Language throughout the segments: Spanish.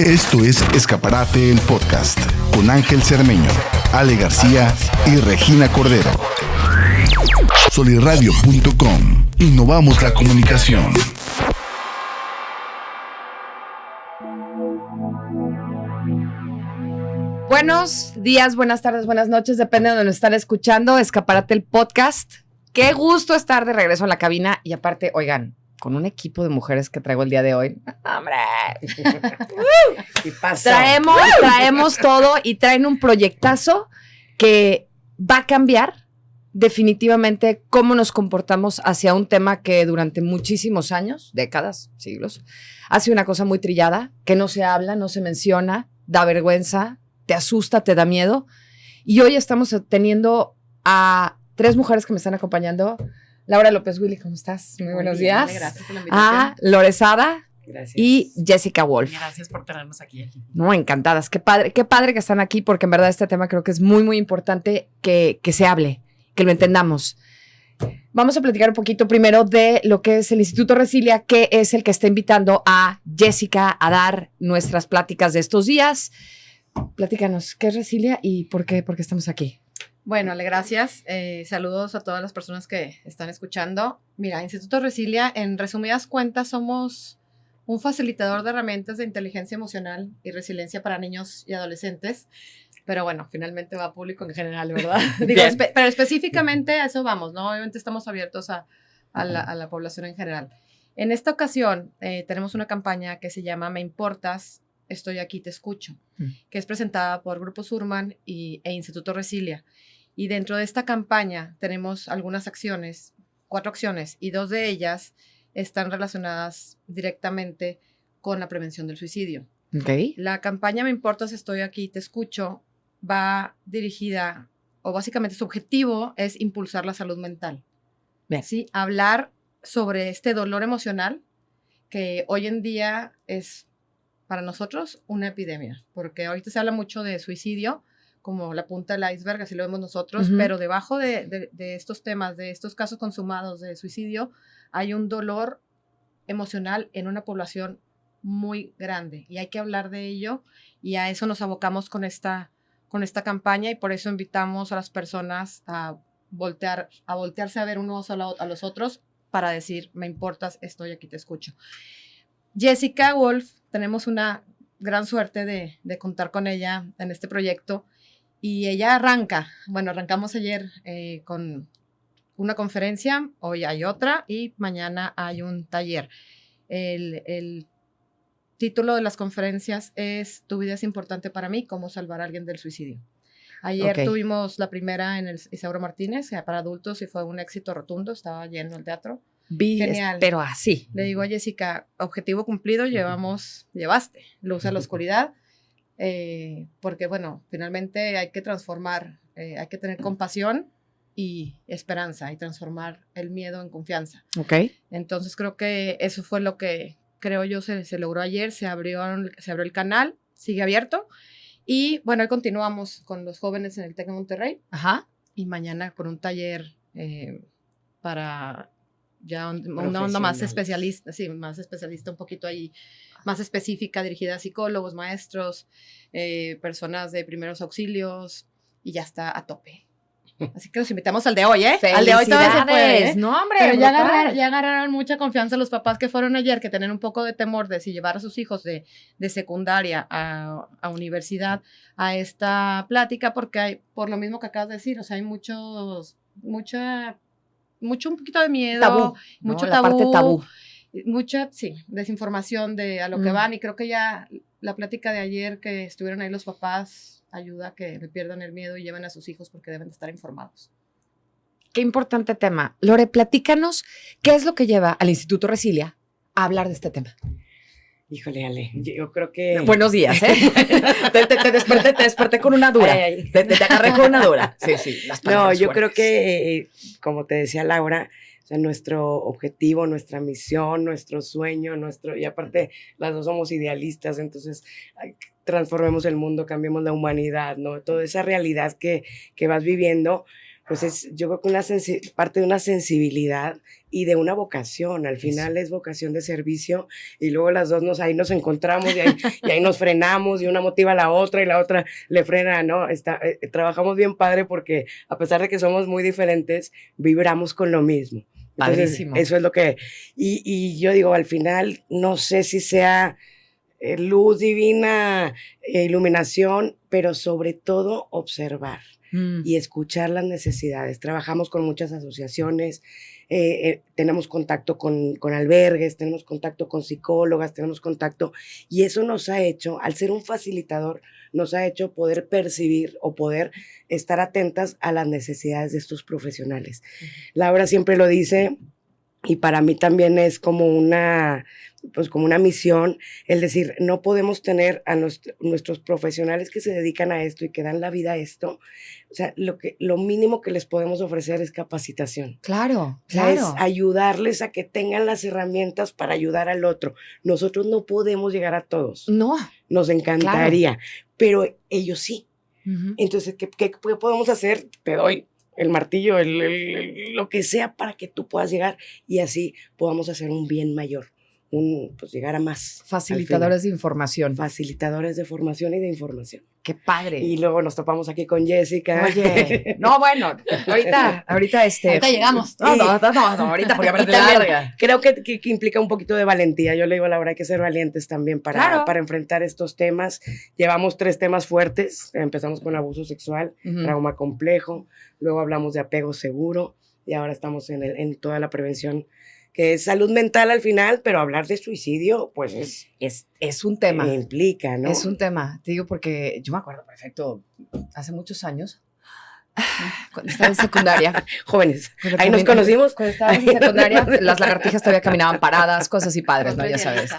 Esto es Escaparate el Podcast con Ángel Cermeño, Ale García y Regina Cordero. Solirradio.com. Innovamos la comunicación. Buenos días, buenas tardes, buenas noches, depende de donde nos están escuchando. Escaparate el Podcast. Qué gusto estar de regreso a la cabina y aparte, oigan, con un equipo de mujeres que traigo el día de hoy. ¡Hombre! ¿Qué pasó? Traemos todo y traen un proyectazo que va a cambiar definitivamente cómo nos comportamos hacia un tema que durante muchísimos años, décadas, siglos, ha sido una cosa muy trillada, que no se habla, no se menciona, da vergüenza, te asusta, te da miedo. Y hoy estamos teniendo a 3 mujeres que me están acompañando. Laura López Willy, ¿cómo estás? Muy buenos días. Gracias por la invitación. A Lore Sada. Gracias. Y Jessica Wolf. Gracias por tenernos aquí. No, encantadas. Qué padre que están aquí, porque en verdad este tema creo que es muy, muy importante que se hable, que lo entendamos. Vamos a platicar un poquito primero de lo que es el Instituto Resilia, que es el que está invitando a Jessica a dar nuestras pláticas de estos días. Platícanos, ¿qué es Resilia y por qué estamos aquí? Bueno, Ale, gracias. Saludos a todas las personas que están escuchando. Mira, Instituto Resilia, en resumidas cuentas, somos un facilitador de herramientas de inteligencia emocional y resiliencia para niños y adolescentes. Pero bueno, finalmente va a público en general, ¿verdad? Digo, pero específicamente a eso vamos, ¿no? Obviamente estamos abiertos a la población en general. En esta ocasión tenemos una campaña que se llama Me Importas, Estoy Aquí, Te Escucho, que es presentada por Grupo Surman e Instituto Resilia. Y dentro de esta campaña tenemos algunas acciones, 4 acciones, y 2 de ellas están relacionadas directamente con la prevención del suicidio. Okay. La campaña Me Importas, Estoy Aquí, Te Escucho va dirigida, o básicamente su objetivo es impulsar la salud mental. Bien. ¿Sí? Hablar sobre este dolor emocional que hoy en día es para nosotros una epidemia, porque ahorita se habla mucho de suicidio como la punta del iceberg, así lo vemos nosotros, pero debajo de estos temas, de estos casos consumados de suicidio, hay un dolor emocional en una población muy grande y hay que hablar de ello y a eso nos abocamos con esta campaña y por eso invitamos a las personas a voltearse a ver unos a los otros para decir, me importas, estoy aquí, te escucho. Jessica Wolf, tenemos una gran suerte de contar con ella en este proyecto y ella arrancamos ayer con una conferencia, hoy hay otra y mañana hay un taller. El título de las conferencias es Tu vida es importante para mí, cómo salvar a alguien del suicidio. Ayer tuvimos la primera en el Isauro Martínez para adultos y fue un éxito rotundo, estaba lleno el teatro. Genial. Pero así. Le digo a Jessica, objetivo cumplido, llevaste luz a la oscuridad, porque bueno, finalmente hay que transformar, hay que tener compasión y esperanza y transformar el miedo en confianza. Okay. Entonces creo que eso fue lo que creo yo se logró ayer, se abrió el canal, sigue abierto y bueno, hoy continuamos con los jóvenes en el TEC de Monterrey. Ajá. Y mañana con un taller para ya una onda más especialista, sí, más especialista un poquito ahí, más específica, dirigida a psicólogos, maestros, personas de primeros auxilios y ya está a tope. Así que los invitamos al de hoy, ¿eh? Al de hoy todavía se puede, ¿eh? No, hombre, pero ya agarraron mucha confianza los papás que fueron ayer, que tenían un poco de temor de si llevar a sus hijos de secundaria a universidad a esta plática, porque hay, por lo mismo que acabas de decir, o sea, hay un poquito de miedo, tabú, mucho ¿no? tabú, La parte tabú. Mucha, desinformación a lo que van, y creo que ya la plática de ayer que estuvieron ahí los papás ayuda a que le pierdan el miedo y lleven a sus hijos porque deben de estar informados. Qué importante tema. Lore, platícanos, ¿qué es lo que lleva al Instituto Resilia a hablar de este tema? Híjole, Ale, yo creo que... Buenos días, ¿eh? te desperté con una dura. Ay. Te agarré con una dura. Sí, las No, palabras yo fuertes. creo que, como te decía Laura, o sea, nuestro objetivo, nuestra misión, nuestro sueño, y aparte las dos somos idealistas, entonces transformemos el mundo, cambiemos la humanidad, ¿no? Toda esa realidad que vas viviendo, pues yo creo que parte de una sensibilidad y de una vocación. Al final es vocación de servicio y luego las dos ahí nos encontramos y ahí nos frenamos y una motiva a la otra y la otra le frena, ¿no? Trabajamos bien padre porque a pesar de que somos muy diferentes, vibramos con lo mismo. Entonces, Padrísimo. eso es lo que... Y yo digo, al final, no sé si sea luz divina, iluminación, pero sobre todo observar y escuchar las necesidades. Trabajamos con muchas asociaciones, tenemos contacto con albergues, tenemos contacto con psicólogas, tenemos contacto, y eso nos ha hecho, al ser un facilitador, nos ha hecho poder percibir o poder estar atentas a las necesidades de estos profesionales. Laura siempre lo dice, y para mí también es como una misión, el decir, no podemos tener a nuestros profesionales que se dedican a esto y que dan la vida a esto, o sea, lo mínimo que les podemos ofrecer es capacitación. Claro, O sea, claro. es ayudarles a que tengan las herramientas para ayudar al otro. Nosotros no podemos llegar a todos. No. Nos encantaría, pero ellos sí. Uh-huh. Entonces, ¿qué podemos hacer? Te doy el martillo, lo que sea para que tú puedas llegar y así podamos hacer un bien mayor, pues llegar a más. Facilitadores de información. Facilitadores de formación y de información. Qué padre. Y luego nos topamos aquí con Jessica. Oye, no, bueno, ahorita Ahorita llegamos. No, ahorita porque aparte larga. Creo que implica un poquito de valentía. Yo le digo a Laura, hay que ser valientes también para enfrentar estos temas. Llevamos 3 temas fuertes. Empezamos con abuso sexual, trauma complejo, luego hablamos de apego seguro y ahora estamos en toda la prevención, que es salud mental al final, pero hablar de suicidio, pues es un tema. Implica, ¿no? Es un tema, te digo, porque yo me acuerdo perfecto, hace muchos años, cuando estaba en secundaria. Jóvenes, ahí nos conocimos. Cuando estaba en secundaria, las lagartijas todavía caminaban paradas, cosas así padres, ¿no? Ya sabes.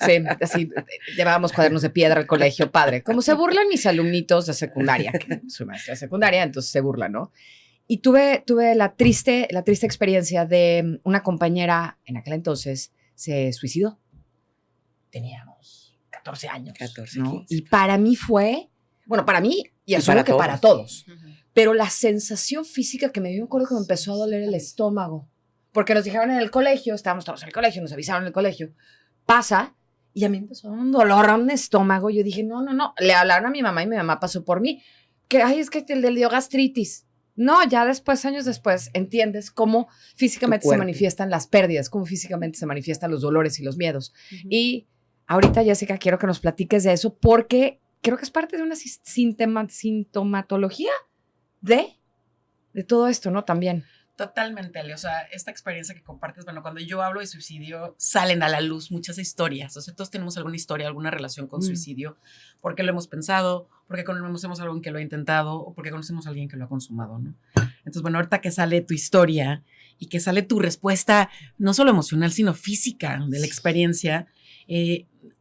Sí, así, llevábamos cuadernos de piedra al colegio, padre. Como se burlan mis alumnitos de secundaria, que soy maestra de secundaria, entonces se burlan, ¿no? Y tuve la triste experiencia de una compañera, en aquel entonces, se suicidó. Teníamos 14 años. 14, ¿no? 15. Y para mí fue, bueno, para mí, y asumo que para todos, pero la sensación física que me dio, me acuerdo que me empezó a doler el estómago. Porque nos dijeron en el colegio, estábamos todos en el colegio, nos avisaron en el colegio, pasa, y a mí me empezó a dar un dolor en el estómago. Yo dije, no. Le hablaron a mi mamá y mi mamá pasó por mí. Que, es que le dio gastritis. No, ya después, años después, entiendes cómo físicamente se manifiestan las pérdidas, cómo físicamente se manifiestan los dolores y los miedos. Y ahorita, Jessica, quiero que nos platiques de eso porque creo que es parte de una sintomatología de todo esto, ¿no? También. Totalmente, Ale. O sea, esta experiencia que compartes, bueno, cuando yo hablo de suicidio, salen a la luz muchas historias. O sea, todos tenemos alguna historia, alguna relación con suicidio, porque lo hemos pensado, porque conocemos a alguien que lo ha intentado o porque conocemos a alguien que lo ha consumado, ¿no? Entonces, bueno, ahorita que sale tu historia y que sale tu respuesta, no solo emocional, sino física de la experiencia,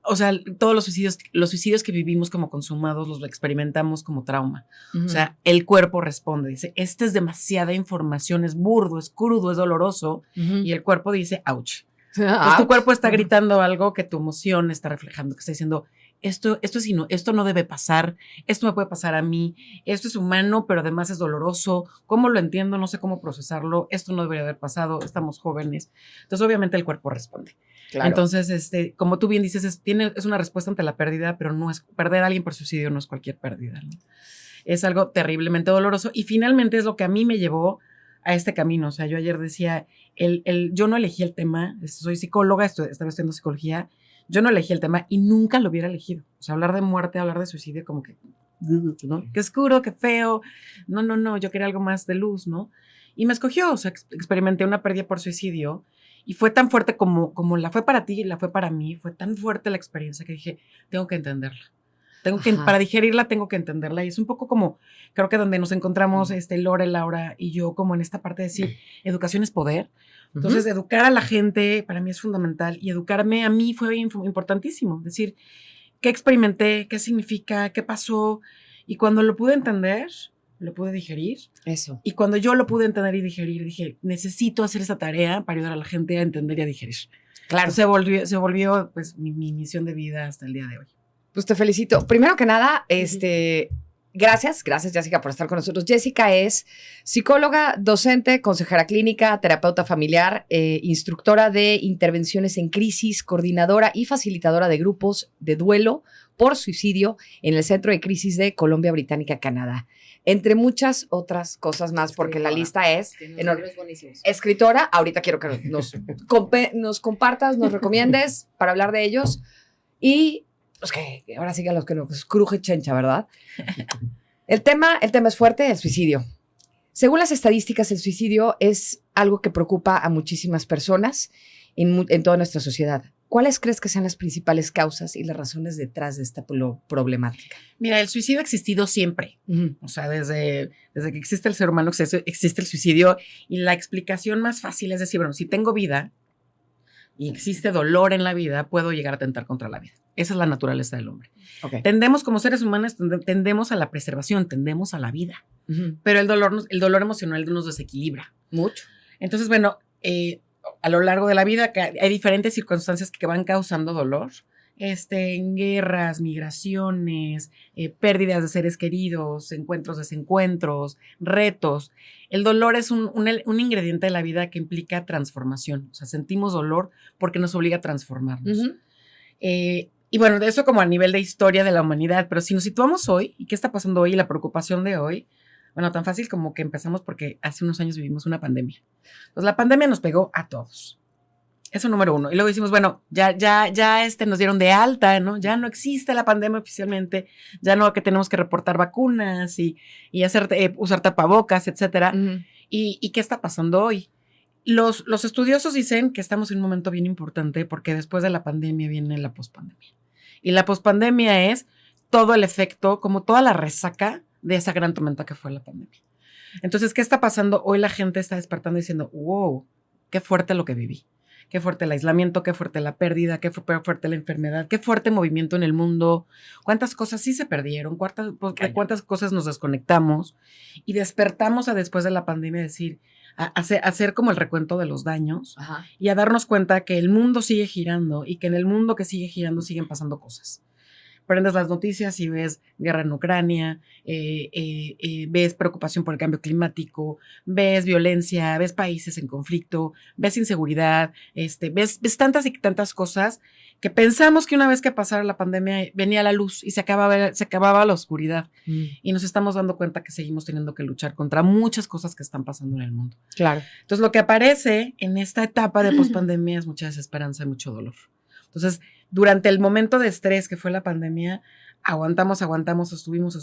o sea, todos los suicidios que vivimos como consumados los experimentamos como trauma. O sea, el cuerpo responde, dice, esta es demasiada información, es burdo, es crudo, es doloroso, y el cuerpo dice, ouch. Entonces tu cuerpo está gritando algo que tu emoción está reflejando, que está diciendo, esto no debe pasar, esto me puede pasar a mí, esto es humano, pero además es doloroso, ¿cómo lo entiendo? No sé cómo procesarlo, esto no debería haber pasado, estamos jóvenes. Entonces, obviamente, el cuerpo responde. Claro. Entonces, como tú bien dices, es una respuesta ante la pérdida, pero no es perder a alguien por suicidio, no es cualquier pérdida, ¿no? Es algo terriblemente doloroso y finalmente es lo que a mí me llevó a este camino. O sea, yo ayer decía, yo no elegí el tema, soy psicóloga, estaba estudiando psicología, yo no elegí el tema y nunca lo hubiera elegido. O sea, hablar de muerte, hablar de suicidio, como que, ¿no? Qué oscuro, qué feo. No, yo quería algo más de luz, ¿no? Y me escogió, o sea, experimenté una pérdida por suicidio y fue tan fuerte como la fue para ti y la fue para mí. Fue tan fuerte la experiencia que dije, tengo que entenderla. Para digerirla tengo que entenderla. Y es un poco como, creo que donde nos encontramos Lore, Laura y yo, como en esta parte de decir, educación es poder. Entonces, educar a la gente para mí es fundamental y educarme a mí fue importantísimo. Decir, ¿qué experimenté? ¿Qué significa? ¿Qué pasó? Y cuando lo pude entender, lo pude digerir. Eso. Y cuando yo lo pude entender y digerir, dije, necesito hacer esa tarea para ayudar a la gente a entender y a digerir. Claro. Entonces, se volvió pues mi misión de vida hasta el día de hoy. Pues te felicito. Primero que nada, Gracias Jessica por estar con nosotros. Jessica es psicóloga, docente, consejera clínica, terapeuta familiar, instructora de intervenciones en crisis, coordinadora y facilitadora de grupos de duelo por suicidio en el Centro de Crisis de Columbia Británica, Canadá. Entre muchas otras cosas más, porque la lista es enorme. Escritora, ahorita quiero que nos compartas, nos recomiendes para hablar de ellos. Y pues que ahora sigan los que nos cruje chencha, ¿verdad? El tema es fuerte, el suicidio. Según las estadísticas, el suicidio es algo que preocupa a muchísimas personas en toda nuestra sociedad. ¿Cuáles crees que sean las principales causas y las razones detrás de esta problemática? Mira, el suicidio ha existido siempre. O sea, desde que existe el ser humano existe el suicidio, y la explicación más fácil es decir, bueno, si tengo vida y existe dolor en la vida, puedo llegar a atentar contra la vida. Esa es la naturaleza del hombre. Okay. Tendemos como seres humanos, tendemos a la preservación, tendemos a la vida. Pero el dolor emocional nos desequilibra. Mucho. Entonces, bueno, a lo largo de la vida hay diferentes circunstancias que van causando dolor. Guerras, migraciones, pérdidas de seres queridos, encuentros, desencuentros, retos. El dolor es un ingrediente de la vida que implica transformación. O sea, sentimos dolor porque nos obliga a transformarnos. Y bueno, de eso como a nivel de historia de la humanidad, pero si nos situamos hoy, ¿y qué está pasando hoy? La preocupación de hoy, bueno, tan fácil como que empezamos porque hace unos años vivimos una pandemia. Entonces, la pandemia nos pegó a todos. Eso número uno. Y luego decimos, bueno, ya nos dieron de alta, ¿no? Ya no existe la pandemia oficialmente, ya no que tenemos que reportar vacunas y usar tapabocas, etcétera. ¿Y qué está pasando hoy? Los estudiosos dicen que estamos en un momento bien importante porque después de la pandemia viene la pospandemia. Y la pospandemia es todo el efecto, como toda la resaca de esa gran tormenta que fue la pandemia. Entonces, ¿qué está pasando? Hoy la gente está despertando diciendo, wow, qué fuerte lo que viví. Qué fuerte el aislamiento, qué fuerte la pérdida, qué fuerte la enfermedad, qué fuerte movimiento en el mundo, cuántas cosas sí se perdieron, cuántas cosas nos desconectamos y despertamos a después de la pandemia decir, a hacer como el recuento de los daños. Ajá. Y a darnos cuenta que el mundo sigue girando y que en el mundo que sigue girando siguen pasando cosas. Prendes las noticias y ves guerra en Ucrania, ves preocupación por el cambio climático, ves violencia, ves países en conflicto, ves inseguridad, ves tantas y tantas cosas que pensamos que una vez que pasara la pandemia venía la luz y se acababa la oscuridad. Y nos estamos dando cuenta que seguimos teniendo que luchar contra muchas cosas que están pasando en el mundo. Claro. Entonces, lo que aparece en esta etapa de pospandemia es mucha desesperanza y mucho dolor. Entonces, durante el momento de estrés que fue la pandemia, aguantamos, estuvimos,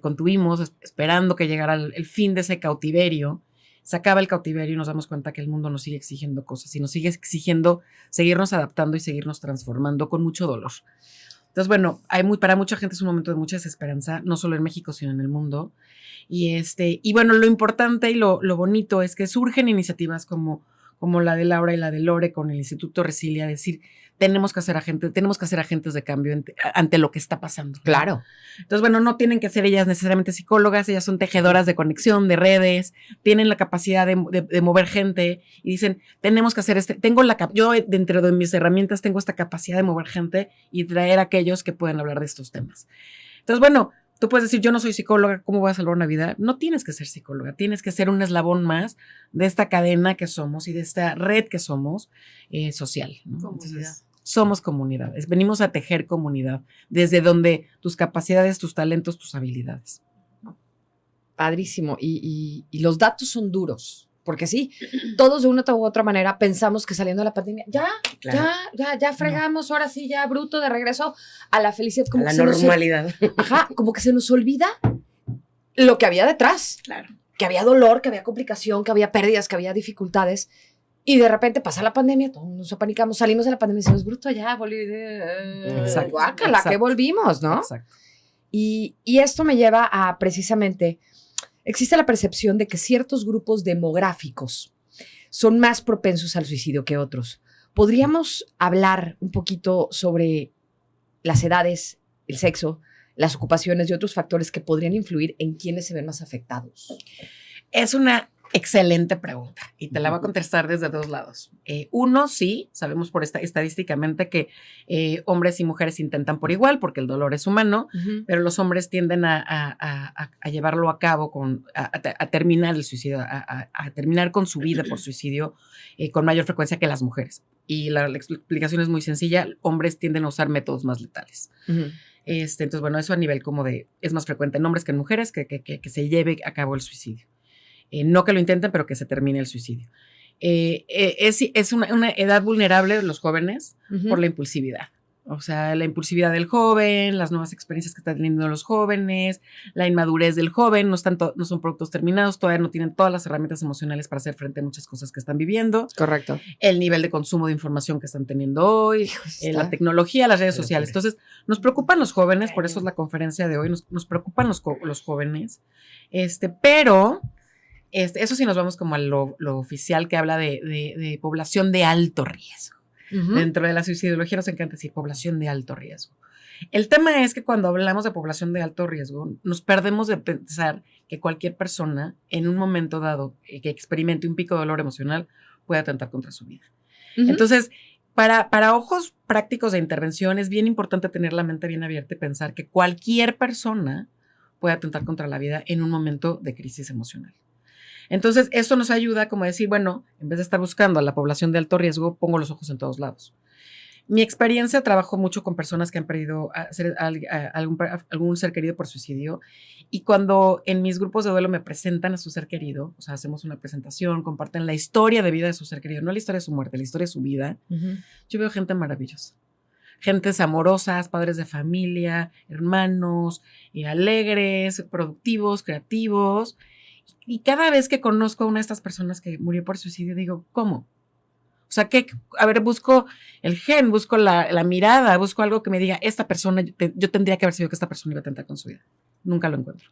contuvimos, esperando que llegara el fin de ese cautiverio. Se acaba el cautiverio y nos damos cuenta que el mundo nos sigue exigiendo cosas y nos sigue exigiendo seguirnos adaptando y seguirnos transformando con mucho dolor. Entonces, bueno, para mucha gente es un momento de mucha desesperanza, no solo en México, sino en el mundo. Y bueno, lo importante y lo bonito es que surgen iniciativas como la de Laura y la de Lore con el Instituto Resilia, decir, tenemos que ser agentes de cambio ante lo que está pasando. Claro. Entonces, bueno, no tienen que ser ellas necesariamente psicólogas, ellas son tejedoras de conexión, de redes, tienen la capacidad de mover gente y dicen, tenemos que hacer yo dentro de mis herramientas tengo esta capacidad de mover gente y traer a aquellos que pueden hablar de estos temas. Entonces, bueno, tú puedes decir, yo no soy psicóloga, ¿cómo voy a salvar una vida? No tienes que ser psicóloga, tienes que ser un eslabón más de esta cadena que somos y de esta red que somos social, ¿no? Entonces, somos comunidades, venimos a tejer comunidad, desde donde tus capacidades, tus talentos, tus habilidades. Padrísimo, y los datos son duros. Porque sí, todos de una u otra manera pensamos que saliendo de la pandemia, ya fregamos, ahora sí, ya bruto, de regreso a la felicidad. Como a la normalidad. Como que se nos olvida lo que había detrás. Claro. Que había dolor, que había complicación, que había pérdidas, que había dificultades. Y de repente pasa la pandemia, todos nos apanicamos, salimos de la pandemia y decimos, bruto, ya, guácala, que volvimos, ¿no? Exacto. Y esto me lleva a precisamente... Existe la percepción de que ciertos grupos demográficos son más propensos al suicidio que otros. ¿Podríamos hablar un poquito sobre las edades, el sexo, las ocupaciones y otros factores que podrían influir en quiénes se ven más afectados? Es una Excelente pregunta y te la voy a contestar desde dos lados. Uno, sí, sabemos estadísticamente que hombres y mujeres intentan por igual porque el dolor es humano, pero los hombres tienden a llevarlo a cabo, a terminar el suicidio, a terminar con su vida por suicidio con mayor frecuencia que las mujeres. Y la explicación es muy sencilla, hombres tienden a usar métodos más letales. Entonces, bueno, eso a nivel como es más frecuente en hombres que en mujeres que se lleve a cabo el suicidio. No que lo intenten, pero que se termine el suicidio. Es una edad vulnerable de los jóvenes por la impulsividad. O sea, la impulsividad del joven, las nuevas experiencias que están teniendo los jóvenes, la inmadurez del joven, no son productos terminados, todavía no tienen todas las herramientas emocionales para hacer frente a muchas cosas que están viviendo. Correcto. El nivel de consumo de información que están teniendo hoy, la tecnología, las redes sociales. Entonces, nos preocupan los jóvenes, por eso es la conferencia de hoy, nos preocupan los jóvenes, pero... eso sí nos vamos como a lo oficial que habla de población de alto riesgo. Dentro de la suicidología nos encanta decir población de alto riesgo. El tema es que cuando hablamos de población de alto riesgo, nos perdemos de pensar que cualquier persona en un momento dado que experimente un pico de dolor emocional puede atentar contra su vida. Entonces, para ojos prácticos de intervención es bien importante tener la mente bien abierta y pensar que cualquier persona puede atentar contra la vida en un momento de crisis emocional. Entonces, eso nos ayuda como a decir, bueno, en vez de estar buscando a la población de alto riesgo, pongo los ojos en todos lados. Mi experiencia, trabajo mucho con personas que han perdido algún ser querido por suicidio y cuando en mis grupos de duelo me presentan a su ser querido, o sea, hacemos una presentación, comparten la historia de vida de su ser querido, no la historia de su muerte, la historia de su vida, yo veo gente maravillosa. Gentes amorosas, padres de familia, hermanos, alegres, productivos, creativos. Y cada vez que conozco a una de estas personas que murió por suicidio, digo, ¿cómo? O sea, busco el gen, busco la mirada, busco algo que me diga, esta persona, yo tendría que haber sido que esta persona iba a atentar con su vida. Nunca lo encuentro.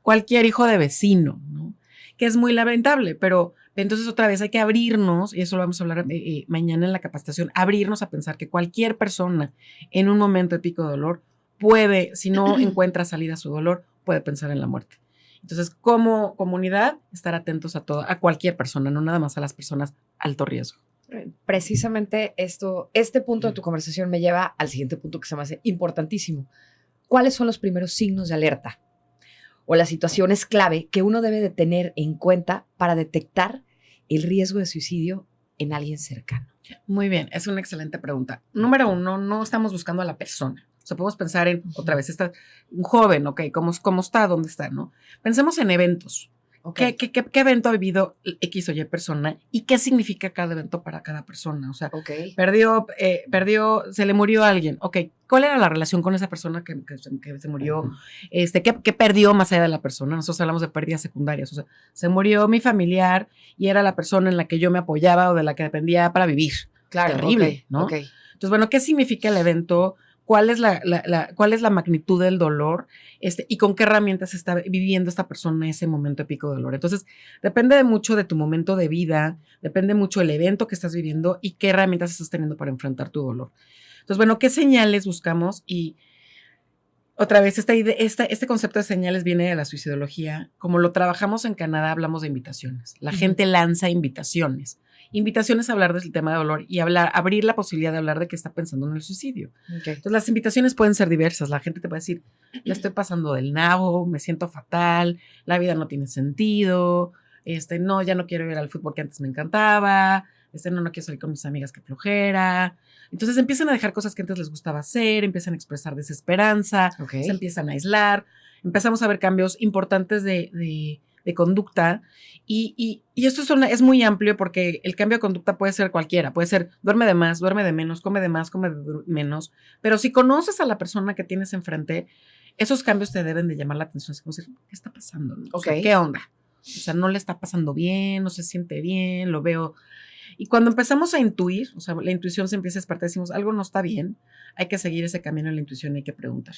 Cualquier hijo de vecino, ¿no? Que es muy lamentable, pero entonces otra vez hay que abrirnos, y eso lo vamos a hablar mañana en la capacitación, abrirnos a pensar que cualquier persona en un momento de pico de dolor puede, si no encuentra salida a su dolor, puede pensar en la muerte. Entonces, como comunidad, estar atentos a cualquier persona, no nada más a las personas alto riesgo. Precisamente este punto de tu conversación me lleva al siguiente punto que se me hace importantísimo. ¿Cuáles son los primeros signos de alerta o las situaciones clave que uno debe de tener en cuenta para detectar el riesgo de suicidio en alguien cercano? Muy bien, es una excelente pregunta. Número uno, no estamos buscando a la persona. O sea, podemos pensar en, otra vez, un joven, ¿ok? ¿Cómo está? ¿Dónde está? ¿No? Pensemos en eventos. Okay. ¿Qué evento ha vivido X o Y persona? ¿Y qué significa cada evento para cada persona? O sea, perdió, se le murió a alguien. Ok, ¿cuál era la relación con esa persona que se murió? ¿Qué perdió más allá de la persona? Nosotros hablamos de pérdidas secundarias. O sea, se murió mi familiar y era la persona en la que yo me apoyaba o de la que dependía para vivir. Claro. Terrible, ¿no? Entonces, bueno, ¿qué significa el evento? ¿Cuál es la magnitud del dolor? Y con qué herramientas está viviendo esta persona en ese momento de pico de dolor. Entonces, depende mucho de tu momento de vida, depende mucho del evento que estás viviendo y qué herramientas estás teniendo para enfrentar tu dolor. Entonces, bueno, ¿qué señales buscamos? Y otra vez, este concepto de señales viene de la suicidología. Como lo trabajamos en Canadá, hablamos de invitaciones. La gente lanza invitaciones. Invitaciones a hablar del tema de dolor y abrir la posibilidad de hablar de que está pensando en el suicidio. Entonces, las invitaciones pueden ser diversas. La gente te puede decir, la estoy pasando del nabo, me siento fatal, la vida no tiene sentido, no, ya no quiero ir al fútbol que antes me encantaba, no quiero salir con mis amigas, que flojera. Entonces empiezan a dejar cosas que antes les gustaba hacer, empiezan a expresar desesperanza, se empiezan a aislar, empezamos a ver cambios importantes de conducta y esto es muy amplio porque el cambio de conducta puede ser cualquiera, puede ser duerme de más, duerme de menos, come de más, come de menos, pero si conoces a la persona que tienes enfrente, esos cambios te deben de llamar la atención, es como decir, ¿qué está pasando? O sea, ¿qué onda? O sea, no le está pasando bien, no se siente bien, lo veo. Y cuando empezamos a intuir, o sea, la intuición se empieza a despertar, decimos, algo no está bien, hay que seguir ese camino de la intuición y hay que preguntar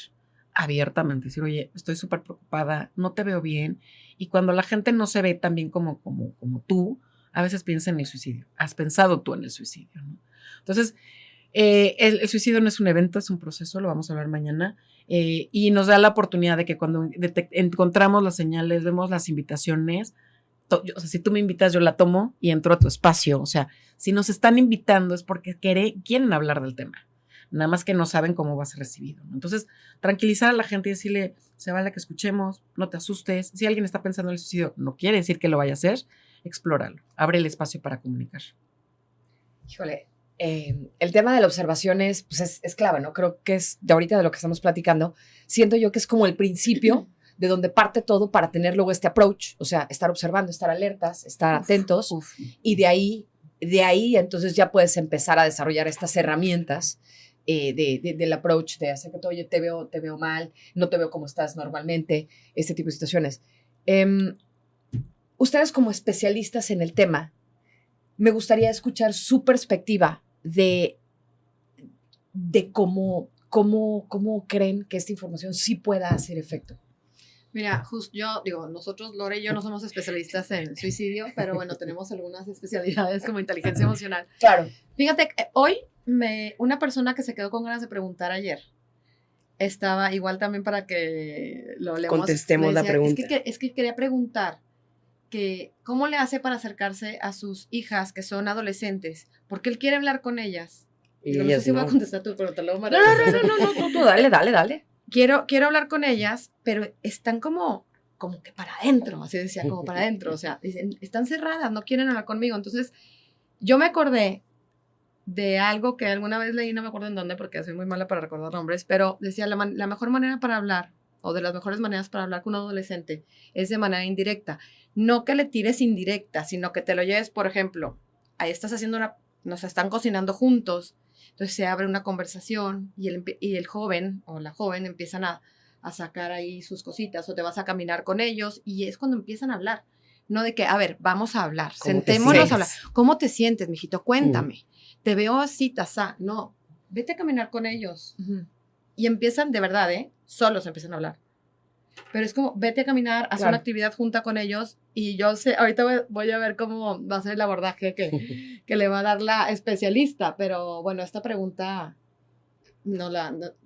abiertamente, decir, oye, estoy súper preocupada, no te veo bien. Y cuando la gente no se ve tan bien como tú, a veces piensa en el suicidio. Has pensado tú en el suicidio, ¿no? Entonces, el suicidio no es un evento, es un proceso, lo vamos a hablar mañana. Y nos da la oportunidad de que cuando encontramos las señales, vemos las invitaciones, o sea, si tú me invitas, yo la tomo y entro a tu espacio. O sea, si nos están invitando es porque quieren hablar del tema. Nada más que no saben cómo va a ser recibido, ¿no? Entonces, tranquilizar a la gente y decirle, se vale que escuchemos, no te asustes. Si alguien está pensando en el suicidio, no quiere decir que lo vaya a hacer, explóralo. Abre el espacio para comunicar. Híjole, el tema de la observación pues es clave, ¿no? Creo que es de ahorita de lo que estamos platicando. Siento yo que es como el principio de donde parte todo para tener luego este approach, o sea, estar observando, estar alertas, estar atentos, y de ahí entonces ya puedes empezar a desarrollar estas herramientas del approach, de hacer que oye, te veo mal, no te veo como estás normalmente, este tipo de situaciones. Ustedes como especialistas en el tema, me gustaría escuchar su perspectiva de cómo creen que esta información sí pueda hacer efecto. Mira, yo digo, nosotros, Lore y yo, no somos especialistas en suicidio, pero bueno, tenemos algunas especialidades como inteligencia emocional. Claro. Fíjate, hoy una persona que se quedó con ganas de preguntar ayer, estaba igual también para que lo leamos. Contestemos la pregunta. Es que quería preguntar que cómo le hace para acercarse a sus hijas que son adolescentes, porque él quiere hablar con ellas. Y no sé si voy a contestar tú, pero te lo voy a No, tú dale. Quiero hablar con ellas, pero están como que para adentro, así decía, como para adentro, o sea, dicen, están cerradas, no quieren hablar conmigo. Entonces, yo me acordé de algo que alguna vez leí, no me acuerdo en dónde, porque soy muy mala para recordar nombres, pero decía, la mejor manera para hablar, o de las mejores maneras para hablar con un adolescente, es de manera indirecta. No que le tires indirecta, sino que te lo lleves, por ejemplo, ahí estás nos están cocinando juntos, entonces se abre una conversación y el joven o la joven empiezan a sacar ahí sus cositas, o te vas a caminar con ellos y es cuando empiezan a hablar. No de que, a ver, vamos a hablar, sentémonos a hablar. ¿Cómo te sientes, mijito? Cuéntame. Te veo así, tasá. No, vete a caminar con ellos. Y empiezan, de verdad, solos empiezan a hablar. Pero es como, vete a caminar, haz una actividad junta con ellos y yo sé, ahorita voy a ver cómo va a ser el abordaje que le va a dar la especialista, pero bueno, esta pregunta no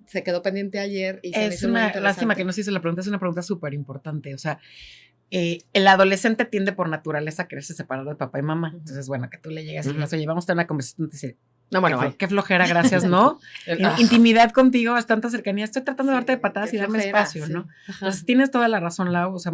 se quedó pendiente ayer y se me hizo muy interesante. Lástima que no se hizo la pregunta, es una pregunta súper importante, o sea, el adolescente tiende por naturaleza a quererse separar de papá y mamá, entonces bueno, que tú le llegas y le digas, oye, vamos a tener una conversación, te dice, no, bueno, qué flojera, gracias, ¿no? Intimidad contigo, bastante cercanía. Estoy tratando de darte de patadas y darme espacio, ¿no? Entonces, tienes toda la razón, Lau. O sea,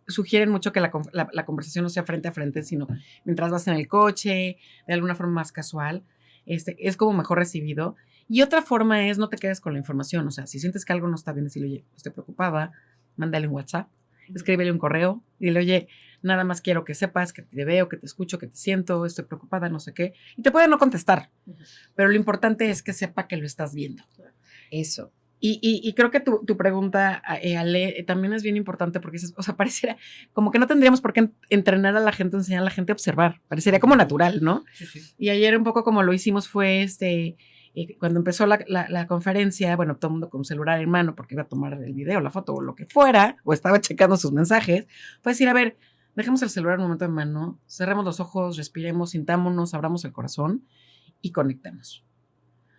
sugieren mucho que la conversación no sea frente a frente, sino mientras vas en el coche, de alguna forma más casual. Es como mejor recibido. Y otra forma es no te quedes con la información. O sea, si sientes que algo no está bien, decirle, oye, estoy preocupada, mándale un WhatsApp, escríbele un correo, dile, oye, nada más quiero que sepas que te veo, que te escucho, que te siento, estoy preocupada, no sé qué. Y te puede no contestar, pero lo importante es que sepa que lo estás viendo. Eso. Y creo que tu pregunta, Ale, también es bien importante porque, o sea, pareciera como que no tendríamos por qué entrenar a la gente, enseñar a la gente a observar. Parecería como natural, ¿no? Sí. Y ayer un poco como lo hicimos fue cuando empezó la conferencia, bueno, todo el mundo con un celular en mano porque iba a tomar el video, la foto o lo que fuera, o estaba checando sus mensajes, fue decir, a ver, dejemos el celular un momento en mano, cerremos los ojos, respiremos, sintámonos, abramos el corazón y conectemos.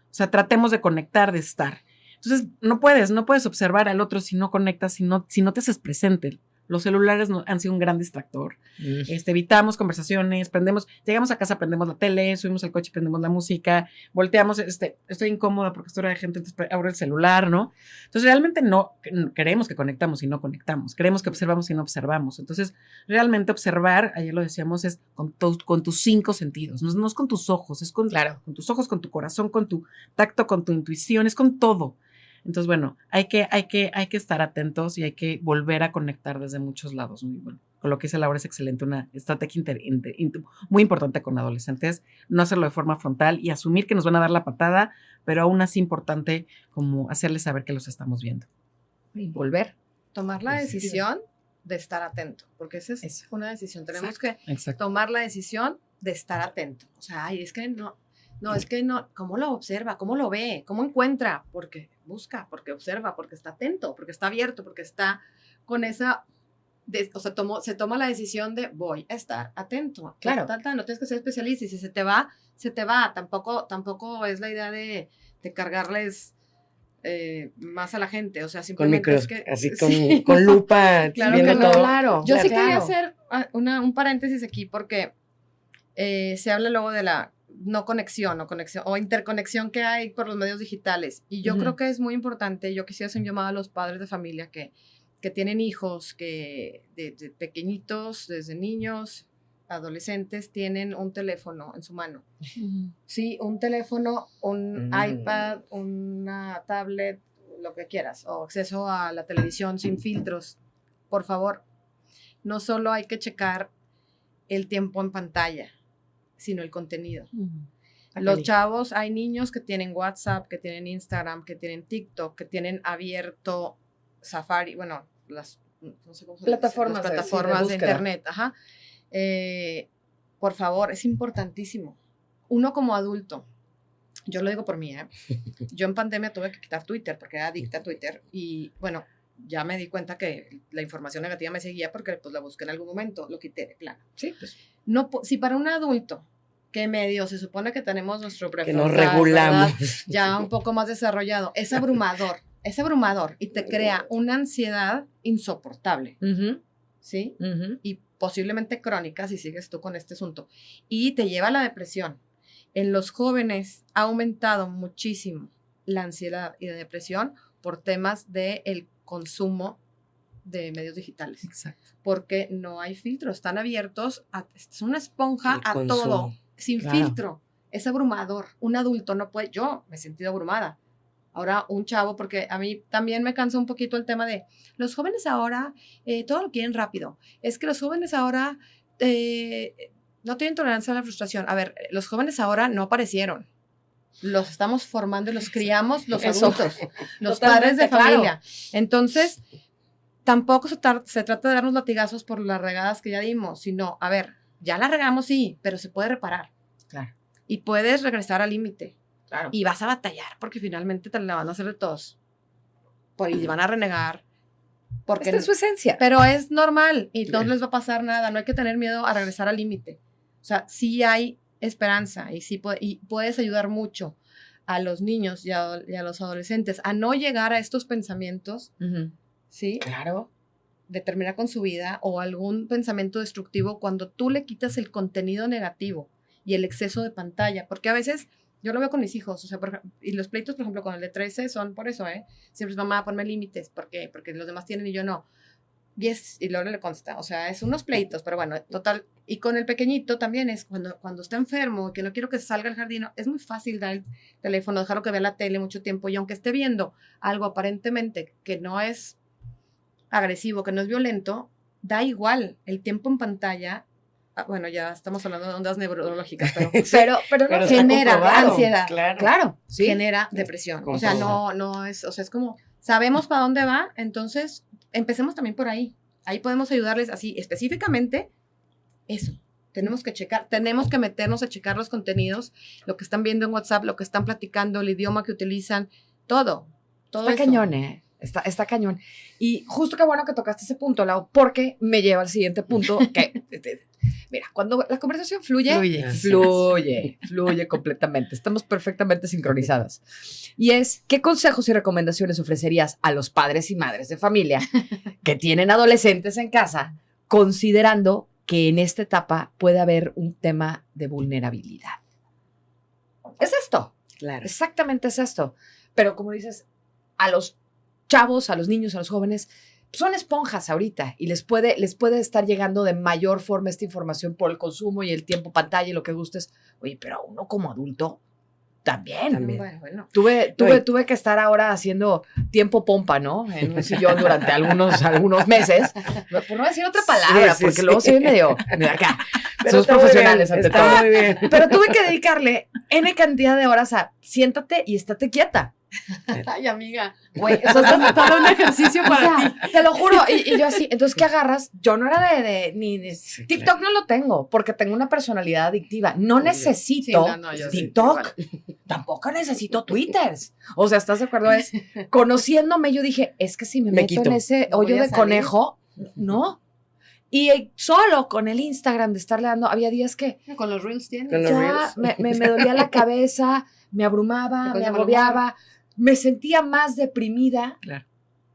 O sea, tratemos de conectar, de estar. Entonces, no puedes observar al otro si no conectas, si no te haces presente. Los celulares han sido un gran distractor. Evitamos conversaciones, llegamos a casa, prendemos la tele, subimos al coche, prendemos la música, volteamos, estoy incómoda porque estoy de gente, entonces abro el celular, ¿no? Entonces, realmente no queremos que conectamos y no conectamos. Queremos que observamos y no observamos. Entonces, realmente observar, ayer lo decíamos, es con tus 5 sentidos. No es con tus ojos, es con tus ojos, con tu corazón, con tu tacto, con tu intuición, es con todo. Entonces, bueno, hay que estar atentos y hay que volver a conectar desde muchos lados. Muy bueno. Con lo que dice Laura es excelente, una estrategia muy importante con adolescentes, no hacerlo de forma frontal y asumir que nos van a dar la patada, pero aún así importante como hacerles saber que los estamos viendo. Y volver. Tomar la decisión de estar atento, porque esa es una decisión. Tenemos que tomar la decisión de estar atento. O sea, es que no, ¿cómo lo observa? ¿Cómo lo ve? ¿Cómo encuentra? Porque busca, porque observa, porque está atento, porque está abierto, porque está con esa, se toma la decisión de voy a estar atento. Claro. No tienes que ser especialista y si se te va, se te va. Tampoco es la idea de cargarles más a la gente, o sea, Con simplemente micros, es que... así Sí. con lupa, Claro viendo que no, todo. claro. Yo sí Claro. quería hacer un paréntesis aquí porque se habla luego de la no conexión o interconexión que hay por los medios digitales. Y yo creo que es muy importante, yo quisiera hacer un llamado a los padres de familia que tienen hijos, que de pequeñitos, desde niños, adolescentes, tienen un teléfono en su mano. Sí, un teléfono, un iPad, una tablet, lo que quieras, o acceso a la televisión sin filtros. Por favor, no solo hay que checar el tiempo en pantalla, sino el contenido. Los chavos, hay niños que tienen WhatsApp, que tienen Instagram, que tienen TikTok, que tienen abierto Safari, bueno, las no sé cómo se dice, Plataformas las de- plataformas sí, de de búsqueda. internet. Ajá. Por favor, es importantísimo. Uno como adulto, yo lo digo por mí, yo en pandemia tuve que quitar Twitter porque era adicta a Twitter y bueno, ya me di cuenta que la información negativa me seguía porque pues la busqué en algún momento, lo quité de plano. Sí, pues. No, si para un adulto, que medio se supone que tenemos nuestro Que nos prefrontal, regulamos. ¿verdad? Ya un poco más desarrollado, es abrumador y te crea una ansiedad insoportable, ¿sí? Y posiblemente crónica si sigues tú con este asunto. Y te lleva a la depresión. En los jóvenes ha aumentado muchísimo la ansiedad y la depresión por temas del consumo de medios digitales. Exacto. Porque no hay filtros, están abiertos, es una esponja El a consumo. todo, sin Claro. filtro. Es abrumador. Un adulto no puede, yo me he sentido abrumada. Ahora un chavo, porque a mí también me cansa un poquito el tema de los jóvenes ahora todo lo quieren rápido. Es que los jóvenes ahora no tienen tolerancia a la frustración. A ver, los jóvenes ahora no aparecieron. Los estamos formando y los criamos los Eso. adultos, los Totalmente, padres de claro. familia. Entonces, tampoco se trata de darnos latigazos por las regadas que ya dimos, sino, a ver, ya la regamos, sí, pero se puede reparar. Claro. Y puedes regresar al límite. Claro. Y vas a batallar porque finalmente te la van a hacer de todos. Y van a renegar. Porque Esta es su esencia. pero es normal y no les va a pasar nada. No hay que tener miedo a regresar al límite. O sea, sí hay esperanza y sí y puedes ayudar mucho a los niños y a los adolescentes a no llegar a estos pensamientos, ¿sí? Claro. De terminar con su vida o algún pensamiento destructivo cuando tú le quitas el contenido negativo y el exceso de pantalla. Porque a veces, yo lo veo con mis hijos, o sea, y los pleitos, por ejemplo, con el de 13 son por eso, siempre es mamá, ponme límites. ¿Por qué? Porque los demás tienen y yo no. Y luego le consta, o sea, es unos pleitos, pero bueno, total. Y con el pequeñito también es cuando está enfermo, que no quiero que salga al jardín, es muy fácil dar el teléfono, dejarlo que vea la tele mucho tiempo, y aunque esté viendo algo aparentemente que no es agresivo, que no es violento, da igual, el tiempo en pantalla, bueno, ya estamos hablando de ondas neurológicas, pero Pero Pero no, está genera comprobado, ansiedad. Claro. claro. Sí. genera depresión. O sea, Comprobado. no es, o sea, es como, sabemos para dónde va, entonces empecemos también por ahí. Ahí podemos ayudarles así, específicamente, eso. Tenemos que checar, tenemos que meternos a checar los contenidos, lo que están viendo en WhatsApp, lo que están platicando, el idioma que utilizan, todo Está eso. cañón, ¿eh? Está cañón. Y justo qué bueno que tocaste ese punto, Lau, porque me lleva al siguiente punto que, mira, cuando la conversación fluye completamente. Estamos perfectamente sincronizadas. Y es, ¿qué consejos y recomendaciones ofrecerías a los padres y madres de familia que tienen adolescentes en casa, considerando que en esta etapa puede haber un tema de vulnerabilidad? Es esto. Claro. Exactamente es esto. Pero como dices, a los chavos, a los niños, a los jóvenes, son esponjas ahorita y les puede estar llegando de mayor forma esta información por el consumo y el tiempo pantalla y lo que gustes. Oye, pero uno como adulto también. También. Bueno. Tuve que estar ahora haciendo tiempo pompa, ¿no? En un sillón durante algunos meses. Por no decir otra palabra, Sí, porque sí. luego soy medio de acá. Pero Somos está muy profesionales bien, ante está todo. muy bien. Pero tuve que dedicarle N cantidad de horas a siéntate y estate quieta. Ay, amiga. Güey, eso es todo un ejercicio o sea, te lo juro. Y yo así, entonces, ¿qué agarras? Yo no era ni Sí, TikTok claro. no lo tengo porque tengo una personalidad adictiva. No Obvio. necesito Sí, no, yo sí, TikTok. Tampoco necesito Twitters. O sea, ¿estás de acuerdo? Es conociéndome, yo dije, es que si me meto quito. en ese No voy hoyo a de salir. conejo, no. Y solo con el Instagram de estarle dando, había días que Con los reels tienes. Con los ya reels. me dolía la cabeza, me abrumaba, Te me pones de mal agobiaba. me sentía más deprimida. Claro.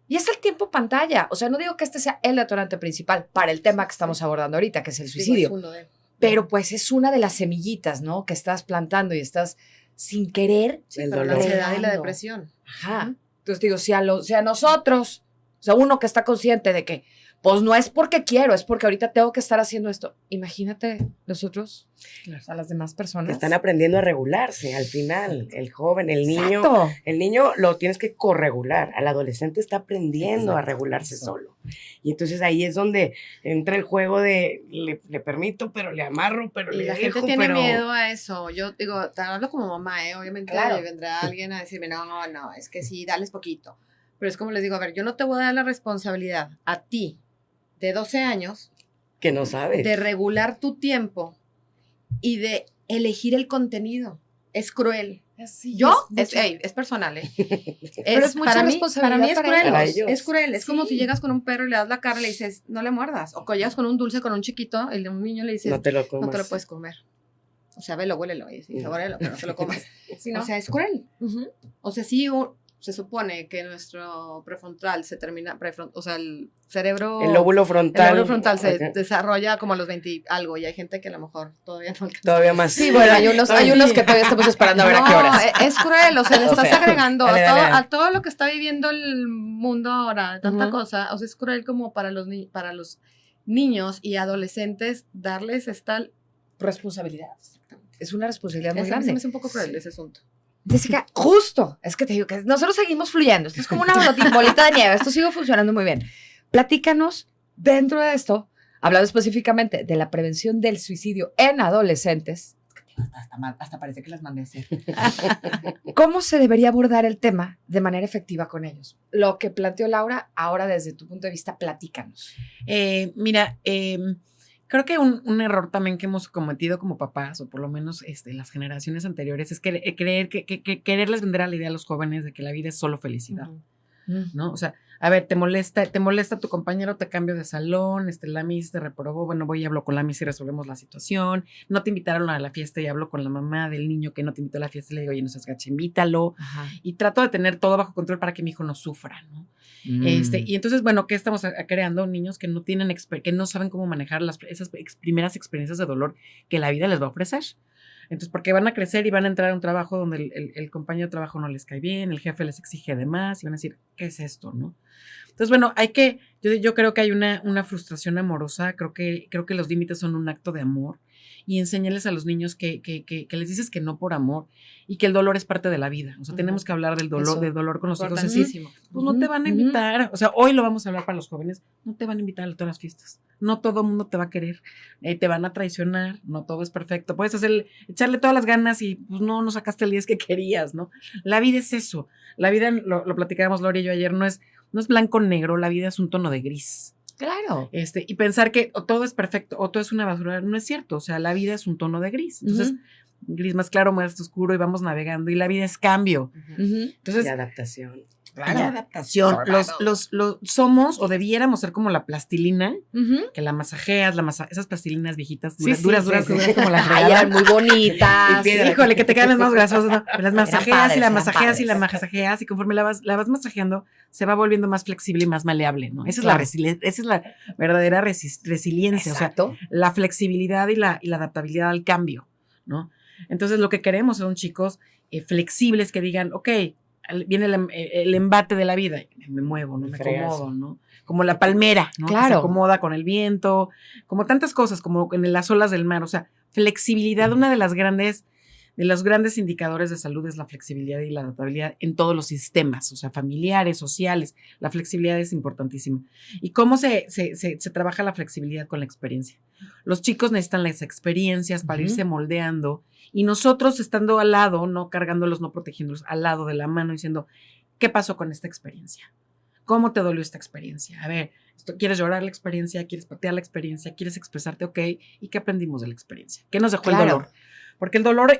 Y es el tiempo pantalla. O sea, no digo que este sea el detonante principal para el tema que estamos abordando ahorita, que es el suicidio. Digo, es uno de- Pero pues es una de las semillitas, ¿no? Que estás plantando y estás sin querer. Sí, El pero la dolor. ansiedad y la Regando. depresión. Ajá. Entonces digo, si a nosotros, o sea, uno que está consciente de que, pues no es porque quiero, es porque ahorita tengo que estar haciendo esto. Imagínate nosotros, Claro. a las demás personas. Que están aprendiendo a regularse al final. El joven, el niño. Exacto. El niño lo tienes que corregular. Al adolescente está aprendiendo a regularse solo. Y entonces ahí es donde entra el juego de le permito, pero le amarro, pero Y le la dejo, gente tiene pero... miedo a eso. Yo digo, te hablo como mamá, obviamente Claro. vendrá alguien a decirme, no, es que sí, dales poquito. Pero es como les digo, a ver, yo no te voy a dar la responsabilidad a ti, de 12 años, Que no sabe. de regular tu tiempo y de elegir el contenido. Es cruel. Sí, Yo, es mucho- es personal, ¿eh? Pero es mucha para mí responsabilidad es para cruel. ellos. Es cruel. Es como Sí. si llegas con un perro y le das la cara y le dices, no le muerdas. O que llegas con un dulce con un chiquito, el de un niño le dices, No te lo comas. no te lo puedes comer. O sea, velo, huélelo. Y sí, No. huélelo, pero no te lo comas. Sí, ¿no? O sea, es cruel. Ujú. O sea, sí, se supone que nuestro prefrontal se termina, o sea, el cerebro... El lóbulo el frontal. lóbulo frontal se Ajá. desarrolla como a los 20 y algo, y hay gente que a lo mejor todavía no alcanza. Todavía más. Sí, bueno, hay unos que todavía estamos esperando a ver a qué horas. Es cruel, o sea, le O estás sea, agregando dale, dale, dale. a todo lo que está viviendo el mundo ahora, de tanta Ujú. cosa, o sea, es cruel como para los niños y adolescentes darles esta Responsabilidad. Es una responsabilidad muy Ese- se grande. me hace un poco cruel ese asunto. Jessica, justo, es que te digo que nosotros seguimos fluyendo. Esto es como una bolita de nieve. Esto sigue funcionando muy bien. Platícanos dentro de esto, hablando específicamente de la prevención del suicidio en adolescentes. Hasta parece que las mandé a hacer. ¿Cómo se debería abordar el tema de manera efectiva con ellos? Lo que planteó Laura, ahora desde tu punto de vista, platícanos. Mira, creo que un error también que hemos cometido como papás, o por lo menos las generaciones anteriores, es creer que quererles vender a la idea a los jóvenes de que la vida es solo felicidad, ¿no? O sea, a ver, te molesta tu compañero, te cambio de salón, la Miss te reprobó, bueno, voy y hablo con la Miss y resolvemos la situación, no te invitaron a la fiesta y hablo con la mamá del niño que no te invitó a la fiesta y le digo, oye, no seas gacha, invítalo, y trato de tener todo bajo control para que mi hijo no sufra, ¿no? Y entonces, bueno, ¿qué estamos creando? Niños que no tienen, que no saben cómo manejar esas primeras experiencias de dolor que la vida les va a ofrecer. Entonces, porque van a crecer y van a entrar a un trabajo donde el compañero de trabajo no les cae bien, el jefe les exige de más y van a decir, ¿qué es esto, no? Entonces, bueno, yo creo que hay una frustración amorosa, creo que los límites son un acto de amor y enseñarles a los niños que les dices que no por amor y que el dolor es parte de la vida. O sea, tenemos que hablar del dolor con los hijos. Es decir, pues no te van a invitar. O sea, hoy lo vamos a hablar para los jóvenes. No te van a invitar a todas las fiestas. No todo el mundo te va a querer. Te van a traicionar. No todo es perfecto. Puedes echarle todas las ganas y pues no sacaste el 10 que querías, ¿no? La vida es eso. La vida, lo platicábamos Lori y yo ayer, no es blanco-negro. La vida es un tono de gris. Claro. Y pensar que o todo es perfecto o todo es una basura, no es cierto. O sea, la vida es un tono de gris. Entonces, gris más claro, más oscuro y vamos navegando y la vida es cambio. Entonces, Y adaptación. hay adaptación. Los somos o debiéramos ser como la plastilina, que la masajeas, esas plastilinas viejitas duras, como las Ay, eran muy bonitas. Híjole, que te quedan las más grasosas, ¿no? Las masajeas y la eran masajeas y la padres. masajeas y conforme la vas masajeando, se va volviendo más flexible y más maleable, ¿no? Esa Claro. es la verdadera resiliencia, Exacto. o sea, la flexibilidad y la adaptabilidad al cambio, ¿no? Entonces, lo que queremos son chicos flexibles que digan, ok, viene el embate de la vida, me muevo, no me acomodo, ¿no? Como la palmera, ¿no? Claro. Que se acomoda con el viento, como tantas cosas, como en las olas del mar, o sea, flexibilidad, una de los grandes indicadores de salud es la flexibilidad y la adaptabilidad en todos los sistemas, o sea, familiares, sociales, la flexibilidad es importantísima. ¿Y cómo se trabaja la flexibilidad con la experiencia? Los chicos necesitan las experiencias para irse moldeando y nosotros estando al lado, no cargándolos, no protegiéndolos, al lado de la mano diciendo, ¿qué pasó con esta experiencia? ¿Cómo te dolió esta experiencia? A ver, ¿quieres llorar la experiencia? ¿Quieres patear la experiencia? ¿Quieres expresarte? Ok. ¿Y qué aprendimos de la experiencia? ¿Qué nos dejó el dolor? Porque el dolor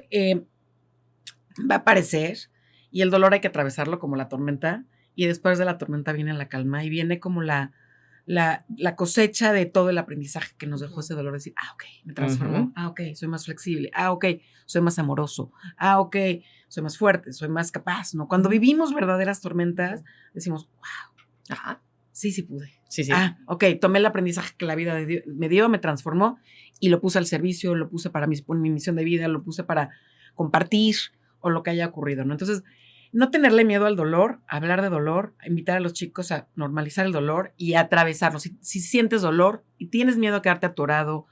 va a aparecer y el dolor hay que atravesarlo como la tormenta y después de la tormenta viene la calma y viene como la la cosecha de todo el aprendizaje que nos dejó ese dolor, decir, ok, me transformó, ok, soy más flexible, ok, soy más amoroso, ok, soy más fuerte, soy más capaz, ¿no? Cuando vivimos verdaderas tormentas, decimos, wow, sí pude. Sí. Ok, tomé el aprendizaje que la vida me dio, me transformó y lo puse al servicio, lo puse para mi misión de vida, lo puse para compartir o lo que haya ocurrido, ¿no? Entonces, no tenerle miedo al dolor, hablar de dolor, invitar a los chicos a normalizar el dolor y a atravesarlo. Si sientes dolor y tienes miedo a quedarte atorado,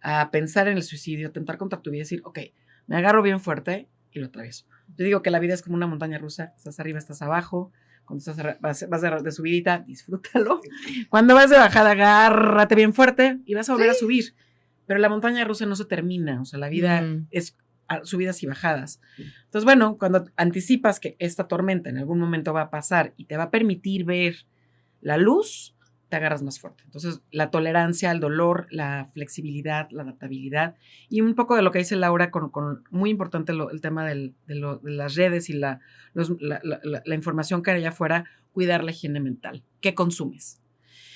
a pensar en el suicidio, atentar contra tu vida y decir, ok, me agarro bien fuerte y lo atravieso. Yo digo que la vida es como una montaña rusa, estás arriba, estás abajo. Cuando vas de subidita, disfrútalo. Cuando vas de bajada, agárrate bien fuerte y vas a volver a subir. Pero la montaña rusa no se termina, o sea, la vida es subidas y bajadas. Entonces, bueno, cuando anticipas que esta tormenta en algún momento va a pasar y te va a permitir ver la luz, te agarras más fuerte. Entonces, la tolerancia al dolor, la flexibilidad, la adaptabilidad y un poco de lo que dice Laura, con muy importante el tema de las redes y la información que hay allá afuera, cuidar la higiene mental. ¿Qué consumes?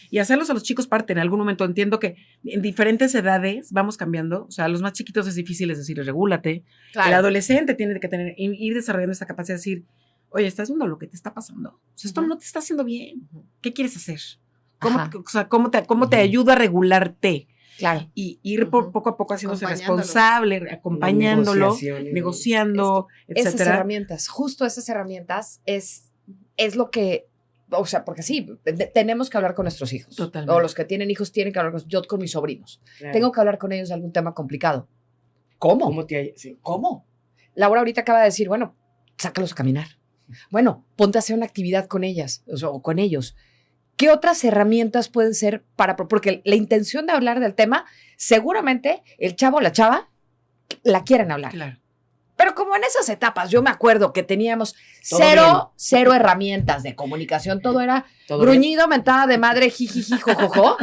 Y hacerlos a los chicos parte. En algún momento entiendo que en diferentes edades vamos cambiando. O sea, a los más chiquitos es difícil decirles, regúlate. Claro. El adolescente tiene que ir desarrollando esta capacidad de decir, oye, ¿estás viendo lo que te está pasando? O sea, esto no te está haciendo bien. ¿Qué quieres hacer? ¿Cómo te ayuda a regularte? Claro. Y ir poco a poco haciéndose responsable, acompañándolo, negociando, etcétera. Esas herramientas, justo esas herramientas es lo que... O sea, porque sí, tenemos que hablar con nuestros hijos. Totalmente. O los que tienen hijos tienen que hablar yo con mis sobrinos. Claro. Tengo que hablar con ellos de algún tema complicado. ¿Cómo? Sí. ¿Cómo? Laura ahorita acaba de decir, bueno, sácalos a caminar. Bueno, ponte a hacer una actividad con ellas o con ellos. ¿Qué otras herramientas pueden ser porque la intención de hablar del tema, seguramente el chavo o la chava la quieren hablar. Claro. Pero como en esas etapas, yo me acuerdo que teníamos cero herramientas de comunicación, todo era gruñido, mentada de madre, jijiji, jojojo,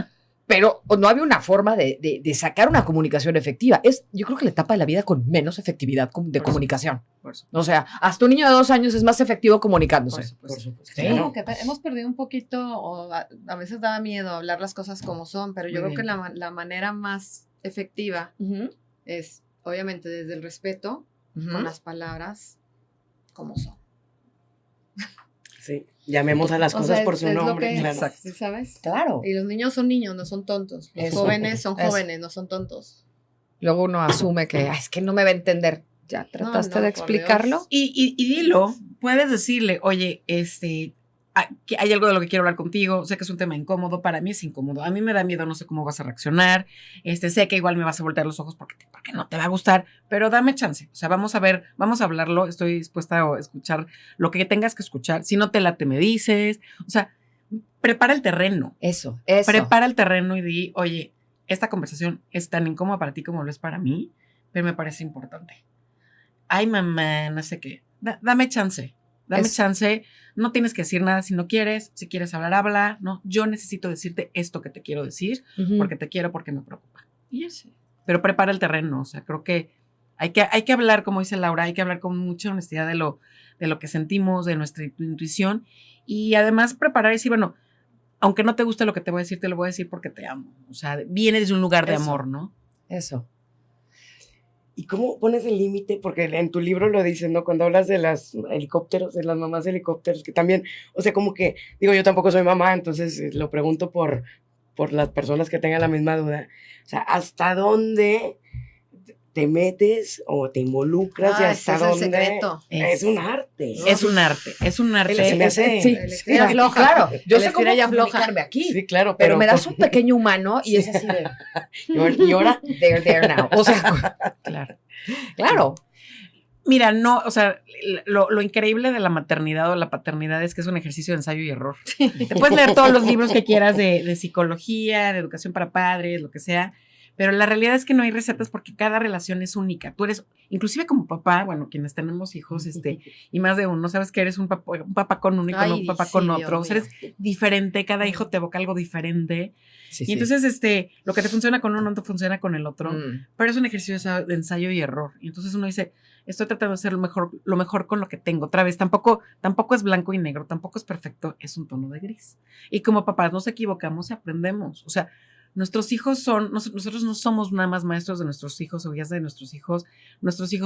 pero no había una forma de sacar una comunicación efectiva. Yo creo que la etapa de la vida con menos efectividad de comunicación. O sea, hasta un niño de 2 años es más efectivo comunicándose. Por supuesto. Sí. Como que hemos perdido un poquito, o a veces da miedo hablar las cosas como son, pero yo creo que la manera más efectiva es, obviamente, desde el respeto, con las palabras como son. Sí, llamemos a las cosas por su nombre. Claro. ¿Sabes? Claro. Y los niños son niños, no son tontos. Los jóvenes son jóvenes, no son tontos. Luego uno asume que es que no me va a entender. ¿Ya trataste de explicarlo? Y dilo, puedes decirle, oye, que hay algo de lo que quiero hablar contigo, sé que es un tema incómodo, para mí es incómodo, a mí me da miedo, no sé cómo vas a reaccionar, sé que igual me vas a voltear los ojos porque no te va a gustar, pero dame chance, o sea, vamos a hablarlo, estoy dispuesta a escuchar lo que tengas que escuchar, si no te late me dices, o sea, prepara el terreno. Eso. Prepara el terreno y di, oye, esta conversación es tan incómoda para ti como lo es para mí, pero me parece importante. Ay, mamá, no sé qué, dame chance. Dame chance, no tienes que decir nada si no quieres, si quieres hablar, habla, ¿no? Yo necesito decirte esto que te quiero decir, porque te quiero, porque me preocupa. Y eso. Pero prepara el terreno, o sea, creo que hay que hablar, como dice Laura, hay que hablar con mucha honestidad de lo que sentimos, de nuestra intuición, y además preparar y decir, bueno, aunque no te guste lo que te voy a decir, te lo voy a decir porque te amo. O sea, viene desde un lugar de amor, ¿no? Eso. ¿Y cómo pones el límite? Porque en tu libro lo dices, ¿no? Cuando hablas de las helicópteros, de las mamás helicópteros, que también, o sea, como que, digo, yo tampoco soy mamá, entonces lo pregunto por las personas que tengan la misma duda. O sea, ¿hasta dónde te metes o te involucras y hasta dónde? Es el secreto. Es un arte, ¿no? Es un arte. Sí, floja. Claro, yo sé cómo ella comunicarme aquí. Sí, claro. Pero me das un pequeño humano y es así de... ¿Y ahora? There now. O sea, claro. Mira, no, o sea, lo increíble de la maternidad o la paternidad es que es un ejercicio de ensayo y error. Te puedes leer todos los libros que quieras de psicología, de educación para padres, lo que sea, pero la realidad es que no hay recetas porque cada relación es única. Tú eres, inclusive como papá, bueno, quienes tenemos hijos, y más de uno, sabes que eres un papá con uno y con un papá con otro. O sea, eres diferente, cada hijo te evoca algo diferente. Sí, y entonces, lo que te funciona con uno no te funciona con el otro, pero es un ejercicio de ensayo y error. Y entonces uno dice, estoy tratando de hacer lo mejor con lo que tengo. Otra vez, tampoco es blanco y negro, tampoco es perfecto, es un tono de gris. Y como papás nos equivocamos y aprendemos. O sea, nuestros hijos nosotros no somos nada más maestros de nuestros hijos o guías de nuestros hijos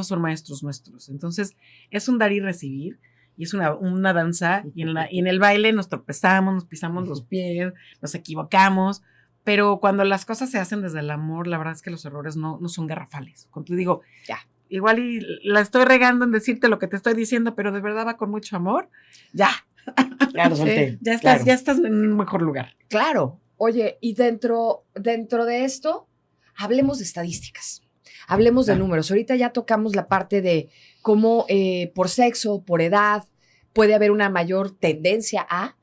son maestros nuestros. Entonces, es un dar y recibir. Y es una danza, y en el baile nos tropezamos, nos pisamos los pies, nos equivocamos, pero cuando las cosas se hacen desde el amor, la verdad es que los errores no son garrafales. Cuando te digo, ya, igual y la estoy regando en decirte lo que te estoy diciendo, pero de verdad va con mucho amor, ya. Claro, Sí, ya estás en un mejor lugar. Claro. Oye, y dentro de esto, hablemos de estadísticas. Hablemos de números. Ahorita ya tocamos la parte de cómo por sexo, por edad, puede haber una mayor tendencia a.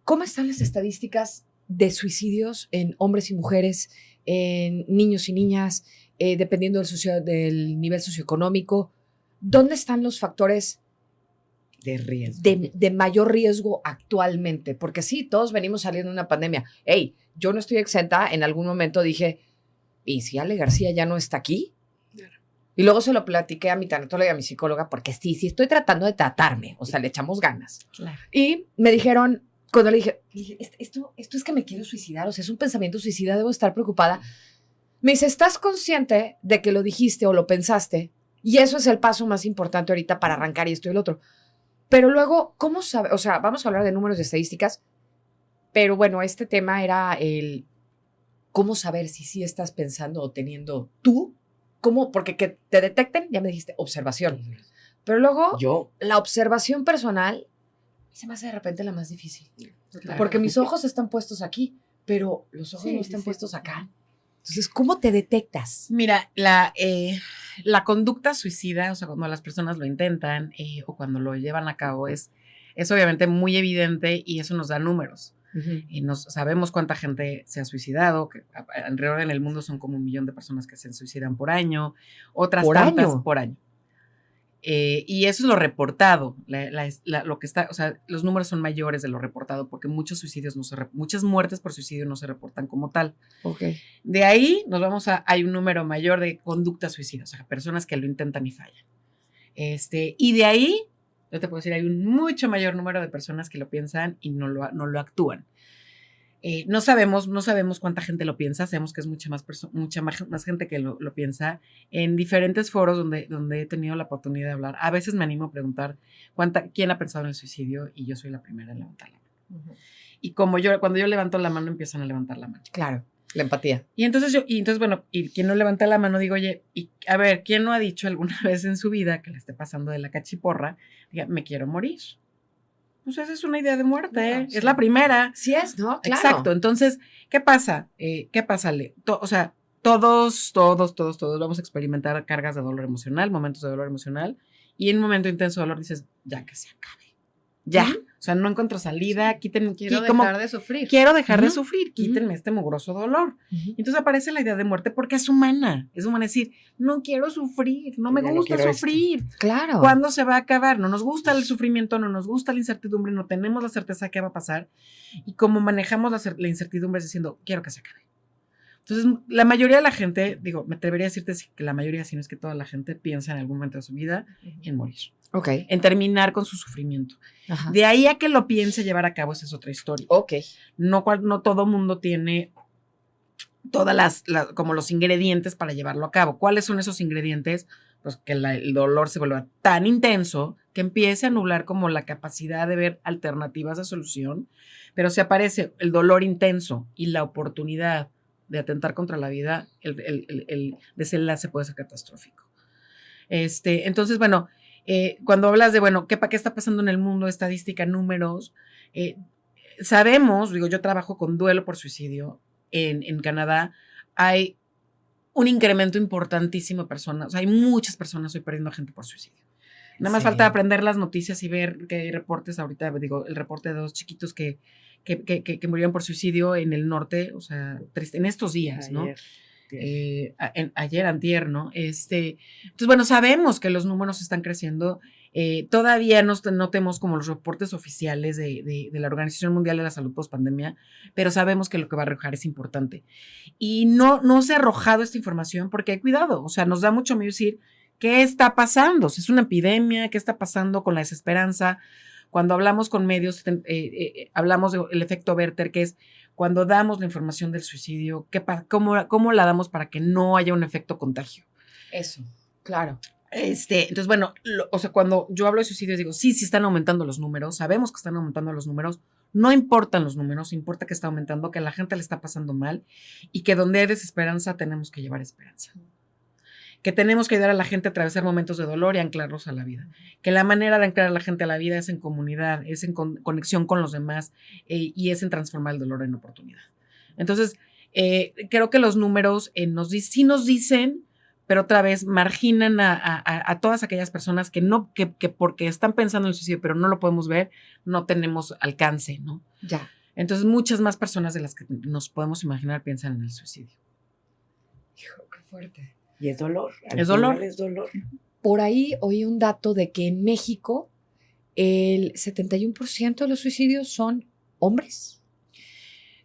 ¿Cómo están las estadísticas de suicidios en hombres y mujeres, en niños y niñas, dependiendo del nivel socioeconómico? ¿Dónde están los factores de riesgo? De mayor riesgo actualmente? Porque sí, todos venimos saliendo de una pandemia. Hey, yo no estoy exenta. En algún momento dije, ¿y si Ale García ya no está aquí? Claro. Y luego se lo platiqué a mi tanatóloga y a mi psicóloga, porque sí estoy tratando de tratarme, o sea, le echamos ganas. Claro. Y me dijeron, cuando le dije, esto es que me quiero suicidar, o sea, es un pensamiento suicida, debo estar preocupada. Me dice, ¿estás consciente de que lo dijiste o lo pensaste? Y eso es el paso más importante ahorita para arrancar y esto y el otro. Pero luego, ¿cómo sabe? O sea, vamos a hablar de números de estadísticas, pero bueno, este tema era el cómo saber si sí estás pensando o teniendo tú, cómo, porque que te detecten, ya me dijiste, observación. Pero luego, la observación personal se me hace de repente la más difícil. Claro. Porque mis ojos están puestos aquí, pero los ojos no están puestos acá. Entonces, ¿cómo te detectas? Mira, la conducta suicida, o sea, cuando las personas lo intentan o cuando lo llevan a cabo, es obviamente muy evidente y eso nos da números. Y sabemos cuánta gente se ha suicidado, que alrededor en el mundo son como 1 millón de personas que se suicidan por año, otras tantas por año. Y eso es lo reportado, lo que está, o sea, los números son mayores de lo reportado porque muchos suicidios muchas muertes por suicidio no se reportan como tal. Okay. De ahí nos vamos hay un número mayor de conductas suicidas, o sea, personas que lo intentan y fallan. Y de ahí, yo te puedo decir, hay un mucho mayor número de personas que lo piensan y no lo actúan. No sabemos cuánta gente lo piensa, sabemos que es mucha más gente que lo piensa. En diferentes foros donde he tenido la oportunidad de hablar, a veces me animo a preguntar quién ha pensado en el suicidio y yo soy la primera en levantar la mano. Y cuando yo levanto la mano, empiezan a levantar la mano. Claro, la empatía. Y entonces bueno, y quien no levanta la mano, digo, oye, y a ver, ¿quién no ha dicho alguna vez en su vida que le esté pasando de la cachiporra? Diga, me quiero morir. Pues esa es una idea de muerte, no, sí. Es la primera. Sí es, ¿no? Claro. Exacto, entonces, ¿qué pasa? O sea, todos vamos a experimentar cargas de dolor emocional, momentos de dolor emocional, y en un momento intenso de dolor dices, ya que se acabe. Ya, o sea, no encuentro salida, quiero dejar de sufrir. Quiero dejar de sufrir, quítenme este mugroso dolor. Entonces aparece la idea de muerte porque es humana, es decir, no quiero sufrir, no me gusta sufrir. Claro. ¿Cuándo se va a acabar? No nos gusta el sufrimiento, no nos gusta la incertidumbre, no tenemos la certeza de qué va a pasar. Y como manejamos la incertidumbre es diciendo, quiero que se acabe. Entonces, la mayoría de la gente, me atrevería a decirte que la mayoría, si no es que toda la gente, piensa en algún momento de su vida en morir. Ok. En terminar con su sufrimiento. Ajá. De ahí a que lo piense llevar a cabo, esa es otra historia. Ok. No todo mundo tiene todas como los ingredientes para llevarlo a cabo. ¿Cuáles son esos ingredientes? Pues que el dolor se vuelva tan intenso que empiece a nublar como la capacidad de ver alternativas de solución, pero si aparece el dolor intenso y la oportunidad de atentar contra la vida, el desenlace puede ser catastrófico. Entonces, bueno, cuando hablas de, bueno, ¿qué está pasando en el mundo? Estadística, números, sabemos, yo trabajo con duelo por suicidio en Canadá, hay un incremento importantísimo de personas, o sea, hay muchas personas hoy perdiendo gente por suicidio. Nada más falta aprender las noticias y ver que hay reportes ahorita, el reporte de 2 chiquitos que murieron por suicidio en el norte, o sea, en estos días, ¿no? Ayer, antier, ¿no? Entonces, bueno, sabemos que los números están creciendo. Todavía no tenemos como los reportes oficiales de la Organización Mundial de la Salud post pandemia, pero sabemos que lo que va a arrojar es importante. Y no se ha arrojado esta información porque hay cuidado, o sea, nos da mucho miedo decir ¿qué está pasando? Si es una epidemia, ¿qué está pasando con la desesperanza? Cuando hablamos con medios, hablamos del efecto Werther, que es cuando damos la información del suicidio, ¿cómo la damos para que no haya un efecto contagio? Eso, claro. Entonces, bueno, o sea, cuando yo hablo de suicidios, digo, sí están aumentando los números, sabemos que están aumentando los números, no importan los números, importa que está aumentando, que a la gente le está pasando mal y que donde hay desesperanza tenemos que llevar esperanza. Que tenemos que ayudar a la gente a atravesar momentos de dolor y anclarlos a la vida. Que la manera de anclar a la gente a la vida es en comunidad, es en conexión con los demás y es en transformar el dolor en oportunidad. Entonces, creo que los números sí nos dicen, pero otra vez marginan a todas aquellas personas que porque están pensando en el suicidio, pero no lo podemos ver, no tenemos alcance, ¿no? Ya. Entonces, muchas más personas de las que nos podemos imaginar piensan en el suicidio. Hijo, qué fuerte. Y es dolor. Es dolor. Es dolor. Por ahí oí un dato de que en México el 71% de los suicidios son hombres.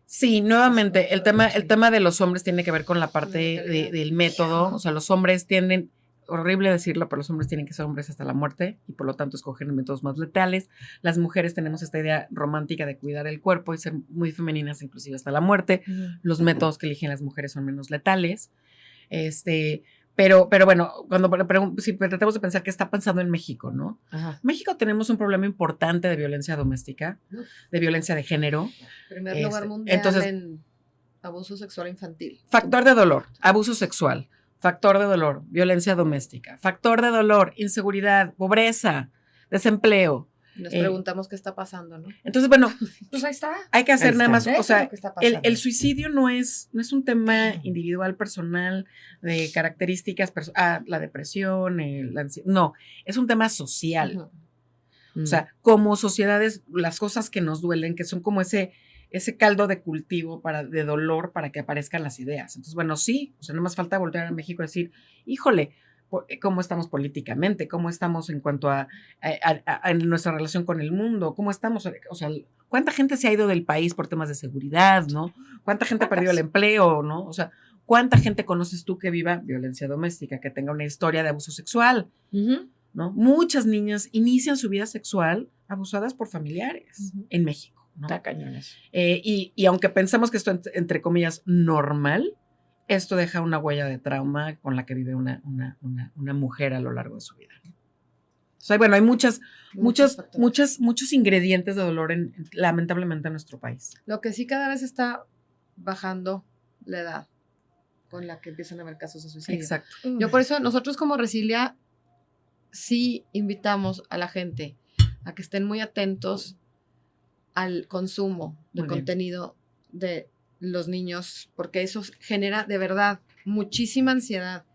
Sí, nuevamente, el tema de los hombres tiene que ver con la parte del método. O sea, los hombres tienden, horrible decirlo, pero los hombres tienen que ser hombres hasta la muerte y por lo tanto escoger métodos más letales. Las mujeres tenemos esta idea romántica de cuidar el cuerpo y ser muy femeninas inclusive hasta la muerte. Los métodos que eligen las mujeres son menos letales. Pero bueno, si tratamos de pensar qué está pasando en México, ¿no? Ajá. México tenemos un problema importante de violencia doméstica, de violencia de género. Primer lugar mundial entonces, en abuso sexual infantil. Factor de dolor, abuso sexual, factor de dolor, violencia doméstica, factor de dolor, inseguridad, pobreza, desempleo. Nos preguntamos qué está pasando, ¿no? Entonces, bueno, pues ahí está. Hay que hacer Ahí nada está. más, o sea, Eso es lo que está pasando. el suicidio no es un tema individual, personal, de características, la depresión, la ansiedad, no, es un tema social. O sea, como sociedades, las cosas que nos duelen, que son como ese caldo de cultivo de dolor para que aparezcan las ideas. Entonces, bueno, sí, o sea, no más falta voltear a México y decir, híjole, cómo estamos políticamente, cómo estamos en cuanto a nuestra relación con el mundo, cómo estamos, o sea, cuánta gente se ha ido del país por temas de seguridad, ¿no? Cuánta gente ha perdido el empleo, ¿no? O sea, cuánta gente conoces tú que viva violencia doméstica, que tenga una historia de abuso sexual, ¿no? Muchas niñas inician su vida sexual abusadas por familiares en México, ¿no? Está cañón eso. Y aunque pensamos que esto entre comillas normal, esto deja una huella de trauma con la que vive una mujer a lo largo de su vida. O sea, bueno, hay muchos ingredientes de dolor lamentablemente en nuestro país. Lo que sí cada vez está bajando la edad con la que empiezan a haber casos de suicidio. Exacto. Yo por eso nosotros como Resilia sí invitamos a la gente a que estén muy atentos al consumo de contenido de los niños, porque eso genera de verdad muchísima ansiedad,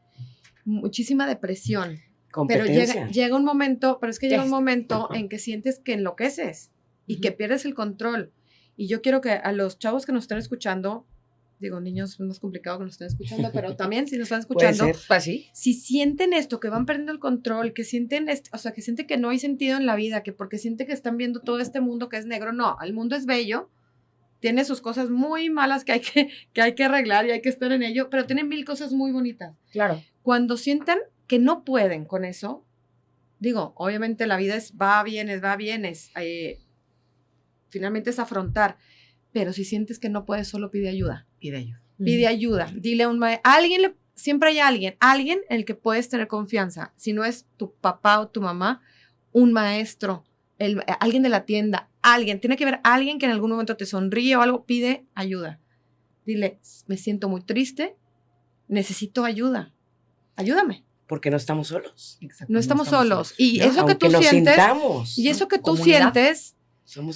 muchísima depresión. Pero llega un momento, en que sientes que enloqueces y que pierdes el control. Y yo quiero que a los chavos que nos están escuchando, digo, niños es más complicado que nos estén escuchando, pero también si nos están escuchando, si sienten esto, que van perdiendo el control, que sienten que sienten que no hay sentido en la vida, que porque sienten que están viendo todo este mundo que es negro, no, el mundo es bello, tiene sus cosas muy malas que hay que arreglar y hay que estar en ello, pero tiene 1000 cosas muy bonitas. Claro. Cuando sientan que no pueden con eso, digo, obviamente la vida va, vienes, finalmente es afrontar, pero si sientes que no puedes, solo pide ayuda. Pide ayuda, dile a un maestro, siempre hay alguien en el que puedes tener confianza, si no es tu papá o tu mamá, un maestro, alguien de la tienda, tiene que haber alguien que en algún momento te sonríe o algo, pide ayuda. Dile, me siento muy triste, necesito ayuda, ayúdame. Porque no estamos solos. Exacto, no estamos solos. Y ¿no? eso que tú sientes, y eso que tú sientes,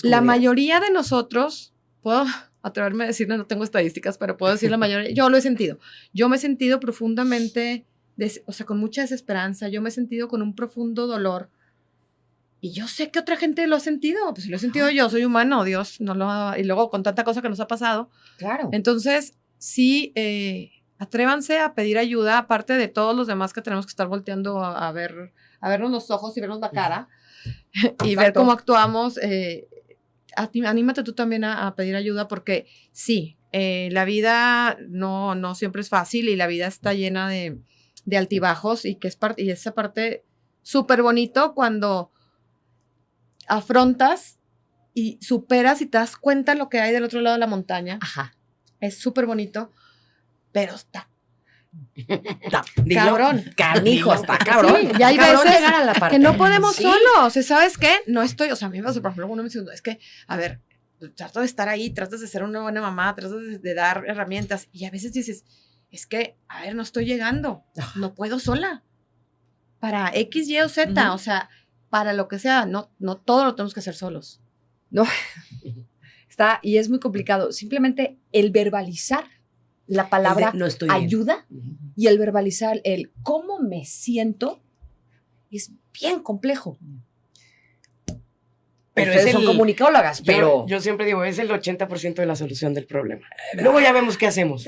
la mayoría de nosotros, puedo atreverme a decir, no tengo estadísticas, pero puedo decir la mayoría, yo lo he sentido. Yo me he sentido profundamente, con mucha desesperanza, yo me he sentido con un profundo dolor. Y yo sé que otra gente lo ha sentido, pues si lo he sentido yo, soy humano, Dios, y luego con tanta cosa que nos ha pasado. Claro. Entonces, sí, atrévanse a pedir ayuda, aparte de todos los demás que tenemos que estar volteando a vernos los ojos y vernos la cara y ver cómo actuamos. Anímate tú también a pedir ayuda porque sí, la vida no siempre es fácil y la vida está llena de de altibajos y que es parte, y esa parte súper bonito cuando afrontas y superas y te das cuenta lo que hay del otro lado de la montaña. Ajá. Es súper bonito, pero está Dilo. cabrón. Canijo, está cabrón. Sí, y hay Cabrón veces llegar a la parte. que no podemos Sí. solos. ¿Y sabes qué? No estoy, o sea, a mí me pasa, por ejemplo, uno me dice, es que, a ver, trato de estar ahí, tratas de ser una buena mamá, tratas de dar herramientas, y a veces dices, es que, a ver, no estoy llegando, no puedo sola. Para X, Y o Z, o sea, para lo que sea, no todo lo tenemos que hacer solos. No, está, y es muy complicado. Simplemente el verbalizar la palabra No estoy bien. ayuda y el verbalizar el cómo me siento es bien complejo. Pero Ustedes es son el- comunicólogas, pero Yo siempre digo, es el 80% de la solución del problema. Luego ya vemos qué hacemos.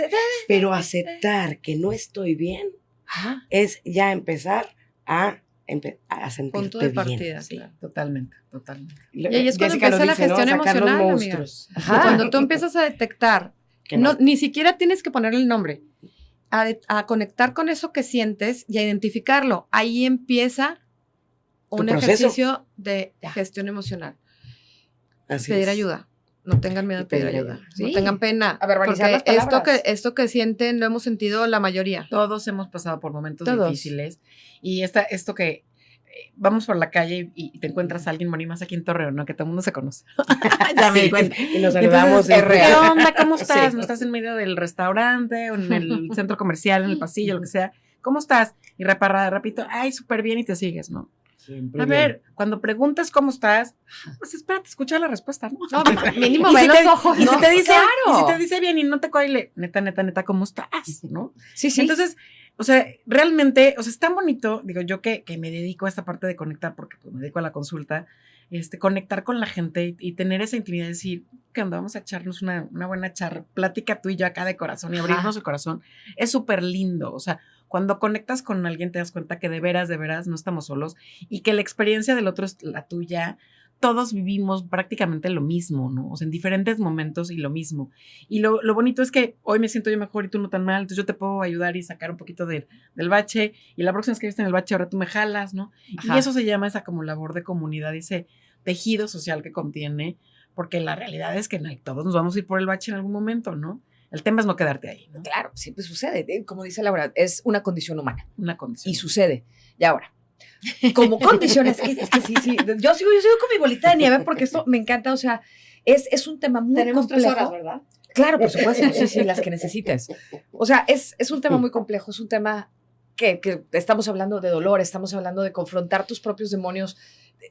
Pero aceptar que no estoy bien ajá, es ya empezar a sentirte Punto de bien. partida. Sí, Claro. totalmente, totalmente. Y ahí es cuando Jessica lo empieza la dice, ¿no? gestión Sacar los emocional, amiga. monstruos. ajá. Cuando tú empiezas a detectar, Que no. ni siquiera tienes que ponerle el nombre, a conectar con eso que sientes y a identificarlo. Ahí empieza un proceso. ejercicio de gestión emocional. Así Pedir es. ayuda. No tengan miedo Y de pedir pedir ayuda. ayuda. No Sí. tengan pena. A verbalizar porque las palabras. esto que sienten lo hemos sentido la mayoría. Todos hemos pasado por momentos Todos. difíciles y esto que vamos por la calle y te encuentras a alguien, bueno, y más aquí en Torreón, ¿no? Que todo el mundo se conoce. Ya me Sí, di cuenta. y nos saludamos. Entonces, en- ¿qué onda? ¿Cómo estás? Sí. ¿No estás en medio del restaurante o en el centro comercial, en el pasillo, lo que sea? ¿Cómo estás? Y repito, ay, súper bien y te sigues, ¿no? Siempre A bien. ver, cuando preguntas cómo estás, pues espérate, escucha la respuesta, ¿no? No, mínimo Y ve si los te- ojos, y ¿no? si te dice, Claro. y si te dice bien y no te coile, neta, ¿cómo estás? ¿No? Sí, sí. Entonces, o sea, realmente, o sea, es tan bonito, digo, yo que me dedico a esta parte de conectar, porque pues, me dedico a la consulta, conectar con la gente y tener esa intimidad, decir, que onda, vamos a echarnos una buena plática tú y yo acá de corazón y Ajá. abrirnos el corazón, es súper lindo, o sea, cuando conectas con alguien te das cuenta que de veras no estamos solos y que la experiencia del otro es la tuya. Todos vivimos prácticamente lo mismo, ¿no? O sea, en diferentes momentos y lo mismo. Y lo bonito es que hoy me siento yo mejor y tú no tan mal, entonces yo te puedo ayudar y sacar un poquito del bache, y la próxima vez que estés en el bache ahora tú me jalas, ¿no? Ajá. Y eso se llama esa como labor de comunidad, ese tejido social que contiene, porque la realidad es que todos nos vamos a ir por el bache en algún momento, ¿no? El tema es no quedarte ahí, ¿no? Claro, siempre sucede. Como dice Laura, es una condición humana Una condición. y sucede. Y ahora, como condiciones, es que sí. Yo sigo con mi bolita de nieve porque esto me encanta. O sea, es un tema muy Tenemos 3 complejo. horas, ¿verdad? Claro, por supuesto, sí, las que necesites. O sea, es un tema muy complejo, es un tema que estamos hablando de dolor, estamos hablando de confrontar tus propios demonios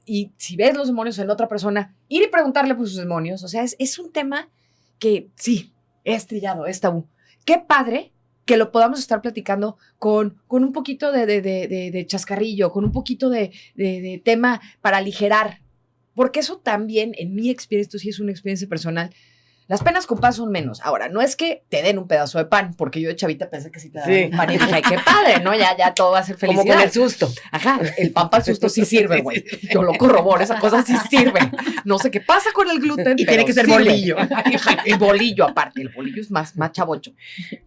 y si ves los demonios en otra persona, ir y preguntarle por sus demonios. O sea, es un tema que sí, es trillado, es tabú. Qué padre que lo podamos estar platicando con un poquito de chascarrillo, con un poquito de tema para aligerar. Porque eso también, en mi experiencia, esto sí es una experiencia personal, las penas con pan son menos. Ahora, no es que te den un pedazo de pan, porque yo de chavita pensé que sí te daban Sí. un pan y dije, ay, qué padre, ¿no? Ya todo va a ser felicidad. Como con el susto. Ajá, el pan para el susto sí sirve, güey. Yo lo corroboro, esa cosa sí sirve. No sé qué pasa con el gluten, Y pero tiene que ser sirve. bolillo. El bolillo aparte, el bolillo es más chavocho.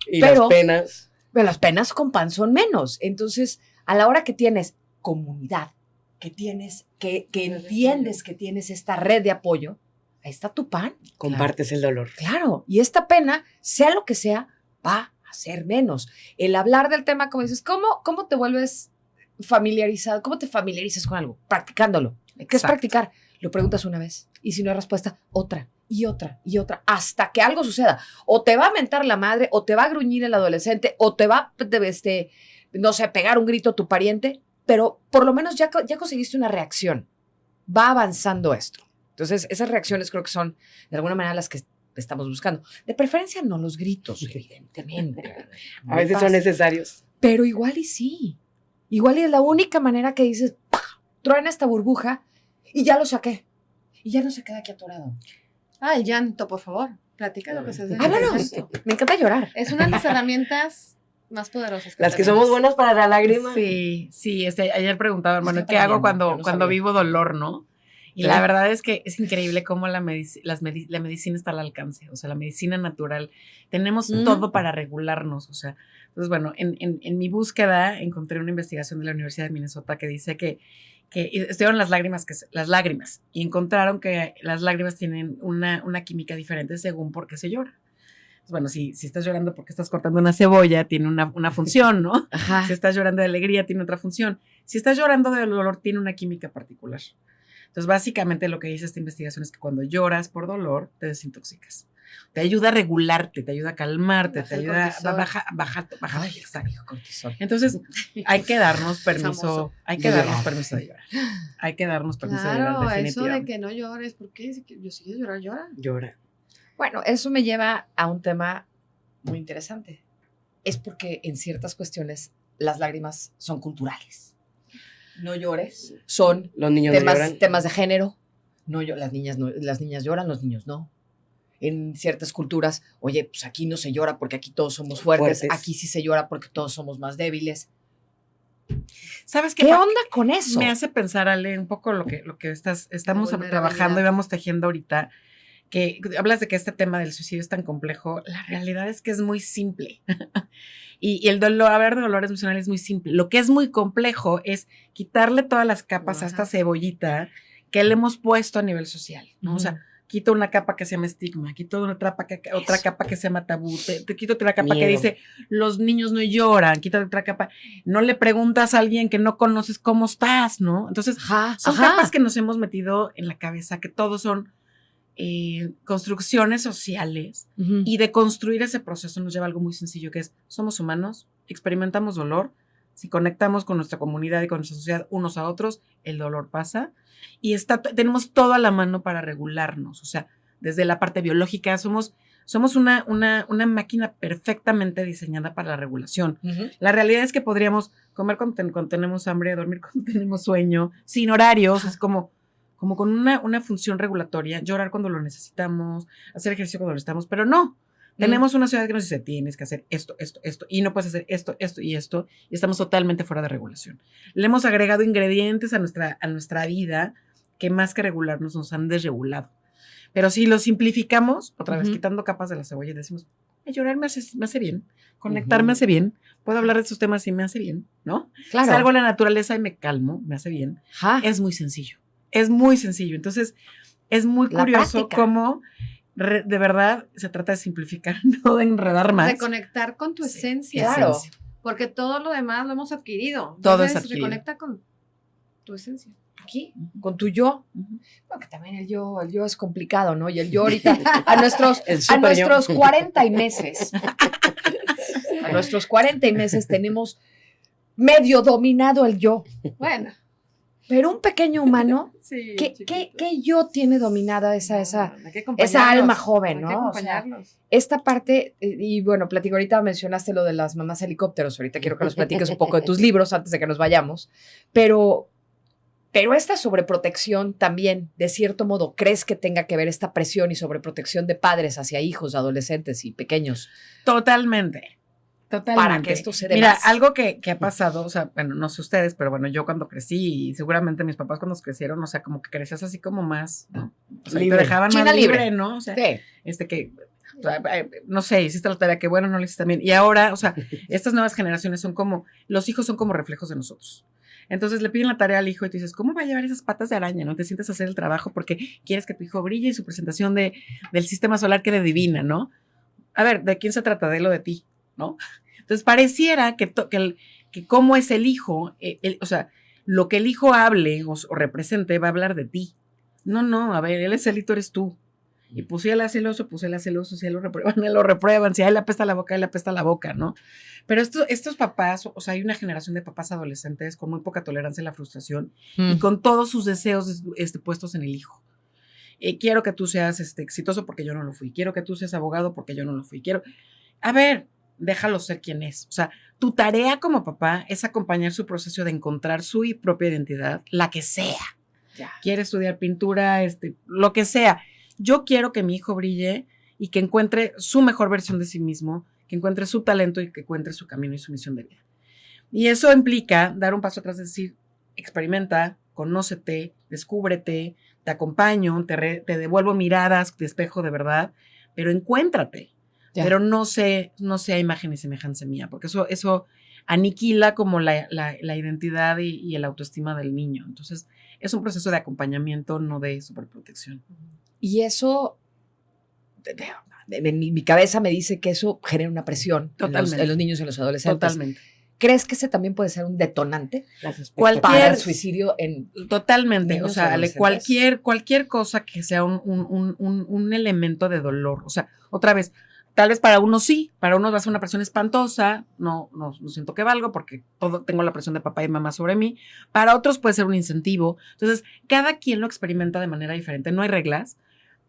Y Pero- las penas. Pero las penas con pan son menos. Entonces, a la hora que tienes comunidad, que tienes, que entiendes que tienes esta red de apoyo, ahí está tu pan. Compartes el dolor. Claro, y esta pena, sea lo que sea, va a ser menos. El hablar del tema, como dices, ¿cómo te vuelves familiarizado? ¿Cómo te familiarizas con algo? Practicándolo. ¿Qué es Exacto. practicar? Lo preguntas una vez y si no hay respuesta, otra y otra y otra, hasta que algo suceda. O te va a mentar la madre, o te va a gruñir el adolescente, o te va, no sé, pegar un grito a tu pariente, pero por lo menos ya conseguiste una reacción. Va avanzando esto. Entonces, esas reacciones creo que son, de alguna manera, las que estamos buscando. De preferencia, no los gritos, evidentemente. A veces son necesarios. Pero igual y sí. Igual y es la única manera que dices, ¡pah! Truena esta burbuja y ya lo saqué. Y ya no se queda aquí atorado. Ah, el llanto, por favor. Platica lo que se hace. Háblanos. Me encanta llorar. Es una de las herramientas más poderosas. Las que tenemos. somos buenas para la lágrima. Sí, ayer preguntaba, hermano, Está ¿qué hago bien, yo no cuando sabía. vivo dolor, no? Y la verdad es que es increíble cómo la medicina está al alcance, o sea, la medicina natural. Tenemos todo para regularnos, o sea. Entonces, bueno, en mi búsqueda encontré una investigación de la Universidad de Minnesota que dice que estudiaron las lágrimas, y encontraron que las lágrimas tienen una química diferente según por qué se llora. Bueno, si estás llorando porque estás cortando una cebolla, tiene una función, ¿no? Ajá. Si estás llorando de alegría, tiene otra función. Si estás llorando de dolor, tiene una química particular. Entonces, básicamente lo que dice esta investigación es que cuando lloras por dolor, te desintoxicas. Te ayuda a regularte, te ayuda a calmarte, te ayuda a bajar el cortisol. Entonces, hay que darnos permiso, de llorar. Hay que darnos permiso de llorar, definitivamente. Eso de que no llores, ¿por qué? Yo sí quiero llorar, llora. Llora. Bueno, eso me lleva a un tema muy interesante. Es porque en ciertas cuestiones las lágrimas son culturales. No llores. Son Los niños temas de género. Las niñas lloran, los niños no. En ciertas culturas, oye, pues aquí no se llora porque aquí todos somos fuertes. Aquí sí se llora porque todos somos más débiles. ¿Sabes qué onda con eso? Me hace pensar, Ale, un poco lo que estamos trabajando y vamos tejiendo ahorita, que hablas de que este tema del suicidio es tan complejo. La realidad es que es muy simple. Y el hablar de dolor emocional es muy simple. Lo que es muy complejo es quitarle todas las capas a esta cebollita que le hemos puesto a nivel social, ¿no? O sea, quito una capa que se llama estigma, quito otra capa que se llama tabú, te quito otra capa que dice los niños no lloran, quito otra capa, no le preguntas a alguien que no conoces cómo estás, ¿no? Entonces, son capas que nos hemos metido en la cabeza, que todos son construcciones sociales, y de construir ese proceso nos lleva a algo muy sencillo, que es, somos humanos, experimentamos dolor, si conectamos con nuestra comunidad y con nuestra sociedad unos a otros, el dolor pasa, y tenemos todo a la mano para regularnos, o sea, desde la parte biológica somos una máquina perfectamente diseñada para la regulación. La realidad es que podríamos comer cuando tenemos hambre, dormir cuando tenemos sueño, sin horarios, es como con una función regulatoria, llorar cuando lo necesitamos, hacer ejercicio cuando lo necesitamos, pero no. Tenemos una sociedad que nos dice, tienes que hacer esto, y no puedes hacer esto, y estamos totalmente fuera de regulación. Le hemos agregado ingredientes a nuestra vida que más que regularnos nos han desregulado. Pero si lo simplificamos, otra vez quitando capas de la cebolla, y decimos, llorar me hace bien, conectar me hace bien, puedo hablar de estos temas y me hace bien, ¿no? Claro. Salgo a la naturaleza y me calmo, me hace bien. Es muy sencillo. Es muy sencillo. Entonces, es muy curioso cómo de verdad se trata de simplificar, no de enredar más. De conectar con tu esencia. Claro. Porque todo lo demás lo hemos adquirido. Todo es adquirido. Reconecta con tu esencia. Aquí, con tu yo. Porque también el yo es complicado, ¿no? Y el yo ahorita, a nuestros 40 y meses, tenemos medio dominado el yo. Bueno. Pero un pequeño humano, sí, ¿qué yo tiene dominada esa alma joven, ¿no? Hay que acompañarlos. O sea, esta parte, y bueno, platico, ahorita mencionaste lo de las mamás helicópteros, ahorita quiero que nos platiques un poco de tus libros antes de que nos vayamos, pero esta sobreprotección también, de cierto modo, ¿crees que tenga que ver esta presión y sobreprotección de padres hacia hijos, adolescentes y pequeños? Totalmente. Para que esto se dé Mira, más. algo que ha pasado, o sea, bueno, no sé ustedes, pero bueno, yo cuando crecí y seguramente mis papás cuando crecieron, o sea, como que crecías así como más, ¿no? O sea, libre. Te dejaban China más libre, libre, ¿no? O sea, sí. No sé, hiciste la tarea, que bueno, no lo hiciste también. Y ahora, o sea, estas nuevas generaciones los hijos son como reflejos de nosotros. Entonces le piden la tarea al hijo y tú dices, ¿cómo va a llevar esas patas de araña? ¿No? Te sientes a hacer el trabajo porque quieres que tu hijo brille y su presentación del sistema solar quede divina, ¿no? A ver, ¿de quién se trata? De él o de ti, ¿no? Entonces pareciera que cómo es el hijo, o sea, lo que el hijo hable o represente va a hablar de ti. No, a ver, él es él y tú eres tú. Y pues si él es celoso, si él lo reprueban, si a él le apesta la boca, ¿no? Pero estos papás, o sea, hay una generación de papás adolescentes con muy poca tolerancia a la frustración y con todos sus deseos puestos en el hijo. Quiero que tú seas exitoso porque yo no lo fui. Quiero que tú seas abogado porque yo no lo fui. A ver, déjalo ser quien es. O sea, tu tarea como papá es acompañar su proceso de encontrar su propia identidad, la que sea. Ya. Quiere estudiar pintura, lo que sea. Yo quiero que mi hijo brille y que encuentre su mejor versión de sí mismo, que encuentre su talento y que encuentre su camino y su misión de vida. Y eso implica dar un paso atrás, es decir, experimenta, conócete, descúbrete, te acompaño, te devuelvo miradas, te espejo de verdad, pero encuéntrate. Ya. Pero no sea imagen y semejanza mía, porque eso aniquila como la identidad y el autoestima del niño. Entonces, es un proceso de acompañamiento, no de superprotección. Y eso, mi cabeza me dice que eso genera una presión en los niños y en los adolescentes. Totalmente. ¿Crees que ese también puede ser un detonante para el suicidio en totalmente, o sea, cualquier cosa que sea un elemento de dolor, o sea, otra vez, tal vez para unos sí, para unos va a ser una presión espantosa, no siento que valgo porque tengo la presión de papá y mamá sobre mí, para otros puede ser un incentivo, entonces cada quien lo experimenta de manera diferente, no hay reglas,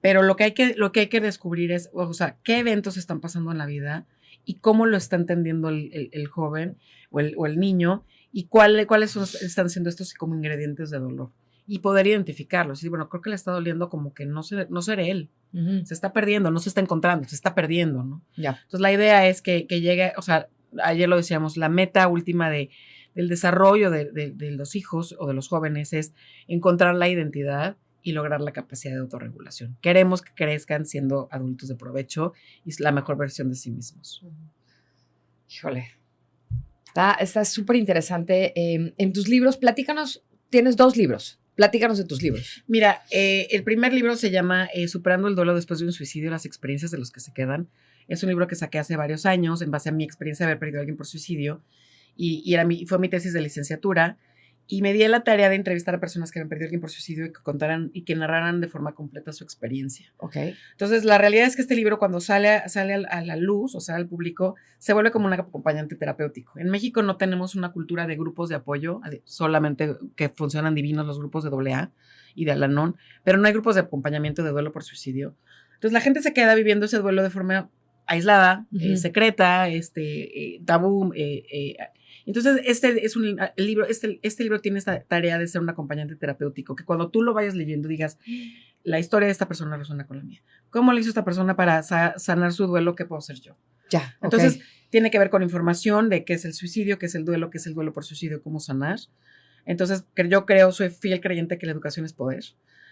pero lo que hay que descubrir es, o sea, qué eventos están pasando en la vida y cómo lo está entendiendo el joven o el niño y cuáles están siendo estos como ingredientes de dolor y poder identificarlos. Y bueno, creo que le está doliendo como que no seré él. Uh-huh. Se está perdiendo, no se está encontrando, se está perdiendo, ¿no? Yeah. Entonces la idea es que llegue, o sea, ayer lo decíamos, la meta última del desarrollo de los hijos o de los jóvenes es encontrar la identidad y lograr la capacidad de autorregulación. Queremos que crezcan siendo adultos de provecho y la mejor versión de sí mismos. Híjole. Está súper interesante. En tus libros, platícanos, tienes 2 libros. Platícanos de tus libros. Mira, el primer libro se llama Superando el duelo después de un suicidio, las experiencias de los que se quedan. Es un libro que saqué hace varios años en base a mi experiencia de haber perdido a alguien por suicidio y fue mi tesis de licenciatura. Y me di la tarea de entrevistar a personas que habían perdido a alguien por suicidio y que contaran y que narraran de forma completa su experiencia. Okay. Entonces, la realidad es que este libro, cuando sale a la luz, o sea, al público, se vuelve como un acompañante terapéutico. En México no tenemos una cultura de grupos de apoyo, solamente que funcionan divinos los grupos de AA y de Al-Anon, pero no hay grupos de acompañamiento de duelo por suicidio. Entonces, la gente se queda viviendo ese duelo de forma aislada, uh-huh. Secreta, tabú, entonces, este libro tiene esta tarea de ser un acompañante terapéutico, que cuando tú lo vayas leyendo digas, la historia de esta persona resuena con la mía. ¿Cómo le hizo esta persona para sanar su duelo? ¿Qué puedo hacer yo? Ya. Entonces, tiene que ver con información de qué es el suicidio, qué es el duelo por suicidio, cómo sanar. Entonces, soy fiel creyente que la educación es poder.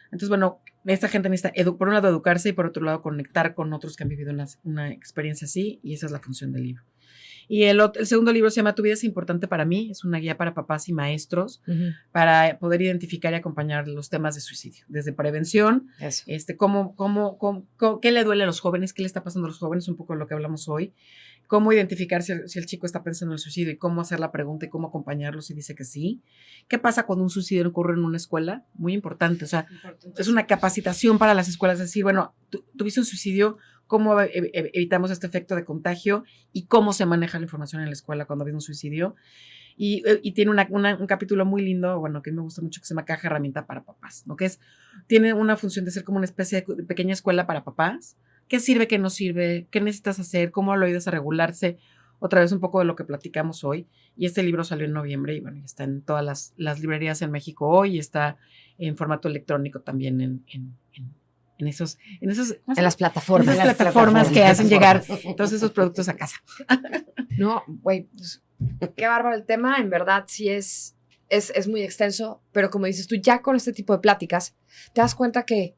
Entonces, bueno, esta gente necesita, por un lado, educarse y por otro lado, conectar con otros que han vivido una experiencia así, y esa es la función del libro. Y el segundo libro se llama Tu vida es importante para mí, es una guía para papás y maestros uh-huh. para poder identificar y acompañar los temas de suicidio, desde prevención, qué le duele a los jóvenes, qué le está pasando a los jóvenes, un poco de lo que hablamos hoy, cómo identificar si el chico está pensando en el suicidio y cómo hacer la pregunta y cómo acompañarlo si dice que sí. ¿Qué pasa cuando un suicidio ocurre en una escuela? Muy importante, o sea, es una capacitación para las escuelas, decir, bueno, tuviste un suicidio, cómo evitamos este efecto de contagio y cómo se maneja la información en la escuela cuando hay un suicidio. Y tiene un capítulo muy lindo, bueno, que me gusta mucho, que se llama Caja Herramienta para Papás, ¿no? Tiene una función de ser como una especie de pequeña escuela para papás. ¿Qué sirve, qué no sirve? ¿Qué necesitas hacer? ¿Cómo lo ayudas a regularse? Otra vez un poco de lo que platicamos hoy. Y este libro salió en noviembre y bueno, está en todas las librerías en México hoy y está en formato electrónico también en las plataformas. Las plataformas que hacen llegar todos esos productos a casa. No, güey, pues, qué bárbaro el tema. En verdad sí es muy extenso, pero como dices tú, ya con este tipo de pláticas, te das cuenta que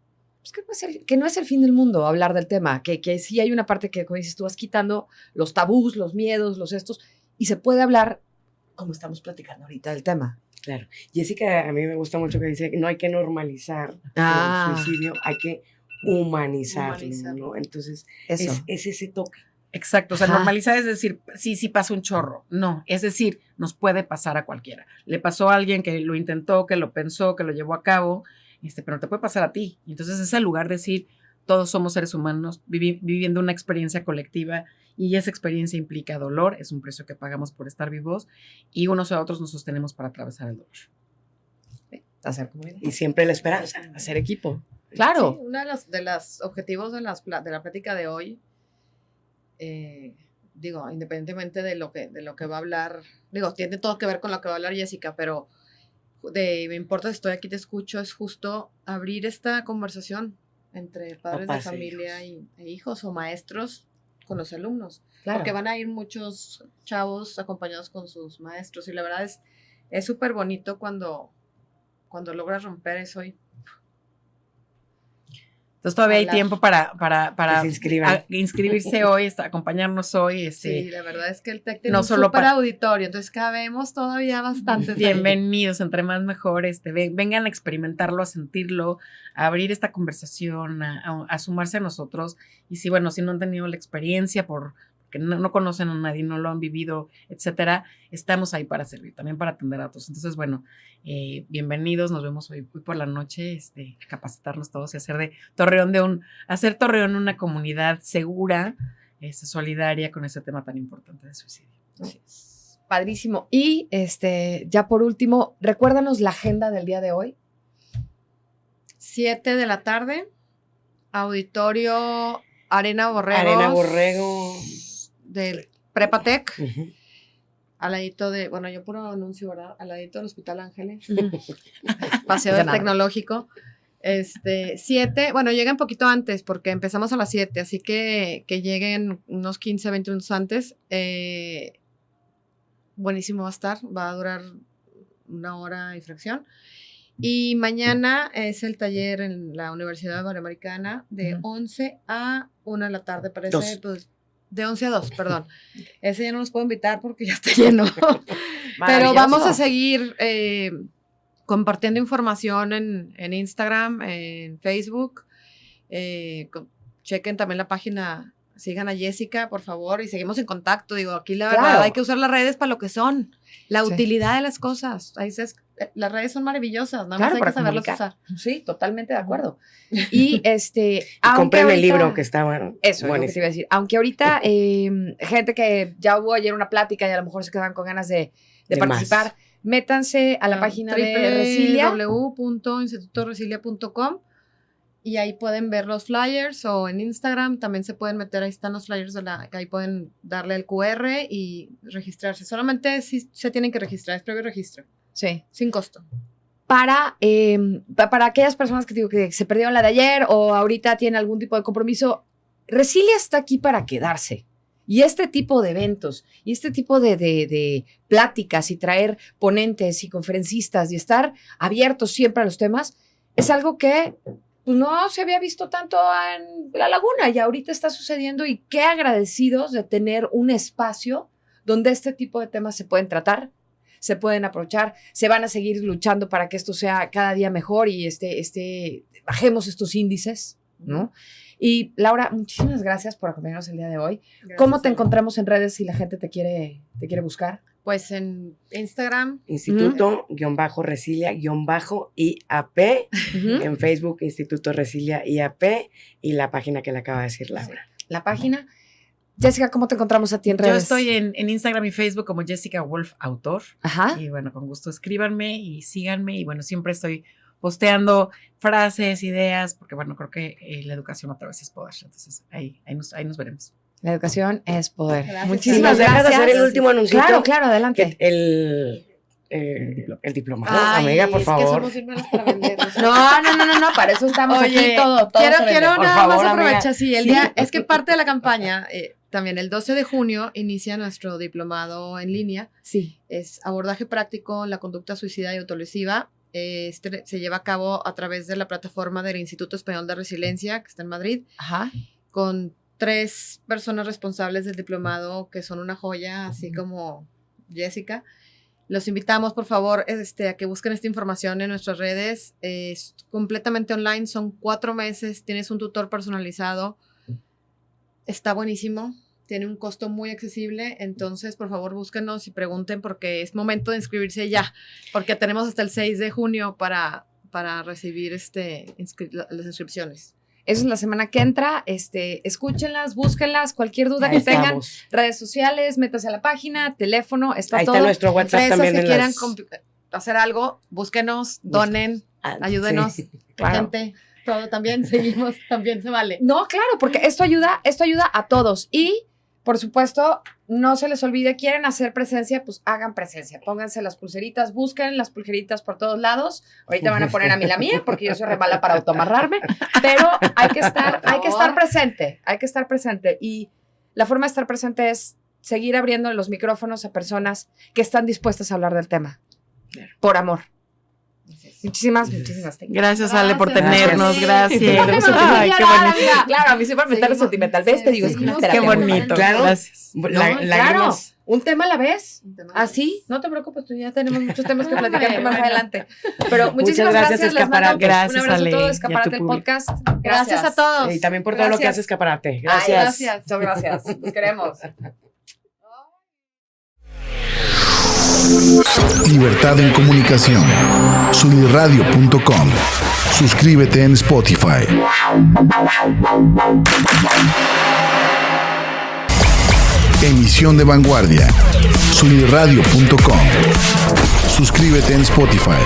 no es el fin del mundo hablar del tema, que sí hay una parte que, como dices tú, vas quitando los tabús, los miedos, y se puede hablar como estamos platicando ahorita del tema. Claro. Jessica, a mí me gusta mucho que dice que no hay que normalizar el suicidio, hay que humanizarlo, ¿no? Entonces, es ese toque. Exacto, o sea, normalizar es decir, sí pasa un chorro. No, es decir, nos puede pasar a cualquiera. Le pasó a alguien que lo intentó, que lo pensó, que lo llevó a cabo, pero te puede pasar a ti. Entonces, es el lugar de decir, todos somos seres humanos viviendo una experiencia colectiva y esa experiencia implica dolor, es un precio que pagamos por estar vivos y unos a otros nos sostenemos para atravesar el dolor. Hacer comunidad. Y siempre la esperanza. Hacer equipo. Claro. Sí, uno de los objetivos de la plática de hoy, independientemente de lo que va a hablar, tiene todo que ver con lo que va a hablar Jessica, pero me importa si estoy aquí, te escucho, es justo abrir esta conversación entre padres de familia e hijos o maestros con los alumnos, claro. Porque van a ir muchos chavos acompañados con sus maestros y la verdad es súper bonito cuando logras romper eso y Entonces todavía hay Hablar. tiempo para Que se inscriban. inscribirse hoy, acompañarnos hoy. Sí, la verdad es que el TEC tiene no un solo súper para- auditorio, entonces cabemos todavía bastantes. Bienvenidos, entre más mejor. Vengan a experimentarlo, a sentirlo, a abrir esta conversación, a sumarse a nosotros. Y si, bueno, si no han tenido la experiencia porque no conocen a nadie, no lo han vivido, etcétera, estamos ahí para servir, también para atender a otros. Entonces, bueno, bienvenidos, nos vemos hoy por la noche, capacitarnos todos y hacer Torreón una comunidad segura, solidaria con ese tema tan importante de suicidio. Así es. Padrísimo. Y ya por último, recuérdanos la agenda del día de hoy. 7 de la tarde, auditorio Arena Borregos. Arena Borrego. Del Prepatec, Ujú. al ladito yo puro anuncio, ¿verdad? Al ladito del Hospital Ángeles, Paseo Paseo de del nada. Tecnológico. 7, lleguen un poquito antes porque empezamos a las 7, así que lleguen unos 15, 20 minutos antes. Buenísimo va a estar, va a durar 1 hora y fracción. Y mañana es el taller en la Universidad Iberoamericana de 11 a 1 de la tarde, parece, 2. pues, de 11 a 2, perdón. Ese ya no los puedo invitar porque ya está lleno. Pero vamos a seguir compartiendo información en Instagram, en Facebook. Chequen también la página, sigan a Jessica, por favor, y seguimos en contacto. Digo, aquí la verdad Claro. hay que usar las redes para lo que son, la Sí. utilidad de las cosas. Las redes son maravillosas, nada Claro, más hay para que saberlas comunicar. usar. Sí, totalmente de acuerdo. Y Y aunque compren el ahorita- libro que está bueno. Eso es lo que te iba a decir. Aunque ahorita gente que ya hubo ayer una plática y a lo mejor se quedan con ganas de De participar, métanse a la página de Resilia. www.institutoresilia.com y ahí pueden ver los flyers, o en Instagram también se pueden meter, ahí están los flyers que ahí pueden darle el QR y registrarse. Solamente si se tienen que registrar, es previo registro, Sí. sin costo. Para aquellas personas que digo que se perdieron la de ayer o ahorita tienen algún tipo de compromiso, Resilia está aquí para quedarse. Y este tipo de eventos y este tipo de pláticas y traer ponentes y conferencistas y estar abiertos siempre a los temas es algo que pues, no se había visto tanto en La Laguna y ahorita está sucediendo, y qué agradecidos de tener un espacio donde este tipo de temas se pueden tratar, se pueden aprovechar, se van a seguir luchando para que esto sea cada día mejor y bajemos estos índices, ¿no? Y Laura, muchísimas gracias por acompañarnos el día de hoy. ¿Cómo te encontramos en redes si la gente te quiere buscar? Pues en Instagram, Instituto-Resilia-IAP. En Facebook, Instituto Resilia IAP. Y la página que le acaba de decir Laura. La página. Jessica, ¿cómo te encontramos a ti en redes? Yo estoy en Instagram y Facebook como Jessica Wolf Autor. Ajá. Y bueno, con gusto escríbanme y síganme. Y bueno, siempre estoy posteando frases, ideas, porque bueno, creo que la educación otra vez es poder. Entonces ahí nos veremos. La educación es poder. Gracias. Si Muchísimas nos dejas gracias. hacer el último anuncio. Claro, adelante. El diplomado, ay, amiga, por es favor. que somos bien malas para vender. o sea. No, para eso estamos Oye, aquí todo quiero se vende. nada Por más favor, amiga. aprovechar, sí, Sí. es que parte de la campaña, también el 12 de junio inicia nuestro diplomado en línea, Sí. es abordaje práctico en la conducta suicida y autolesiva. Se lleva a cabo a través de la plataforma del Instituto Español de Resiliencia, que está en Madrid, Ajá. con 3 personas responsables del diplomado que son una joya, así como Jessica. Los invitamos, por favor, a que busquen esta información en nuestras redes. Es completamente online, son 4 meses, tienes un tutor personalizado. Está buenísimo, tiene un costo muy accesible, entonces, por favor, búsquenos y pregunten porque es momento de inscribirse ya, porque tenemos hasta el 6 de junio para recibir las inscripciones. Eso es la semana que entra. Escúchenlas, búsquenlas, cualquier duda Ahí que tengan, estamos. redes sociales, métase a la página, teléfono, está Ahí todo. está nuestro WhatsApp Empresas también. que en quieran las- hacer algo, búsquenos, donen, Ah, ayúdenos, sí. Claro. gente, todo también, seguimos, también se vale. No, claro, porque esto ayuda a todos. Y, por supuesto, no se les olvide, quieren hacer presencia, pues hagan presencia. Pónganse las pulseritas, busquen las pulseritas por todos lados. Ahorita van a poner a mí la mía, porque yo soy re mala para autoamarrarme. Pero hay que estar presente. Y la forma de estar presente es seguir abriendo los micrófonos a personas que están dispuestas a hablar del tema. Claro. Por amor. Muchísimas Gracias, Ale, por Gracias. tenernos. Gracias. Ay, qué bonito. Claro, a mí siempre me meter sentimental. ¿Ves? Te digo, es una Seguimos. terapia. Qué bonito. Claro. Gracias. Claro, Lágrimas. un tema a la vez. ¿Así? No te preocupes, tú ya tenemos muchos temas que platicar más adelante. Pero muchísimas gracias, gracias. Les mando Escaparate. Gracias, un abrazo Ale, a todo y a Escaparate tu el público. podcast. Gracias a todos. Y también por todo lo que Gracias. hace Escaparate. Ay, Gracias. Gracias. Muchas gracias. Los queremos. Libertad en comunicación. Sunirradio.com. Suscríbete en Spotify. Emisión de vanguardia. Sunirradio.com. Suscríbete en Spotify.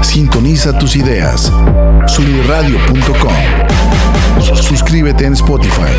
Sintoniza tus ideas. Sunirradio.com. Suscríbete en Spotify.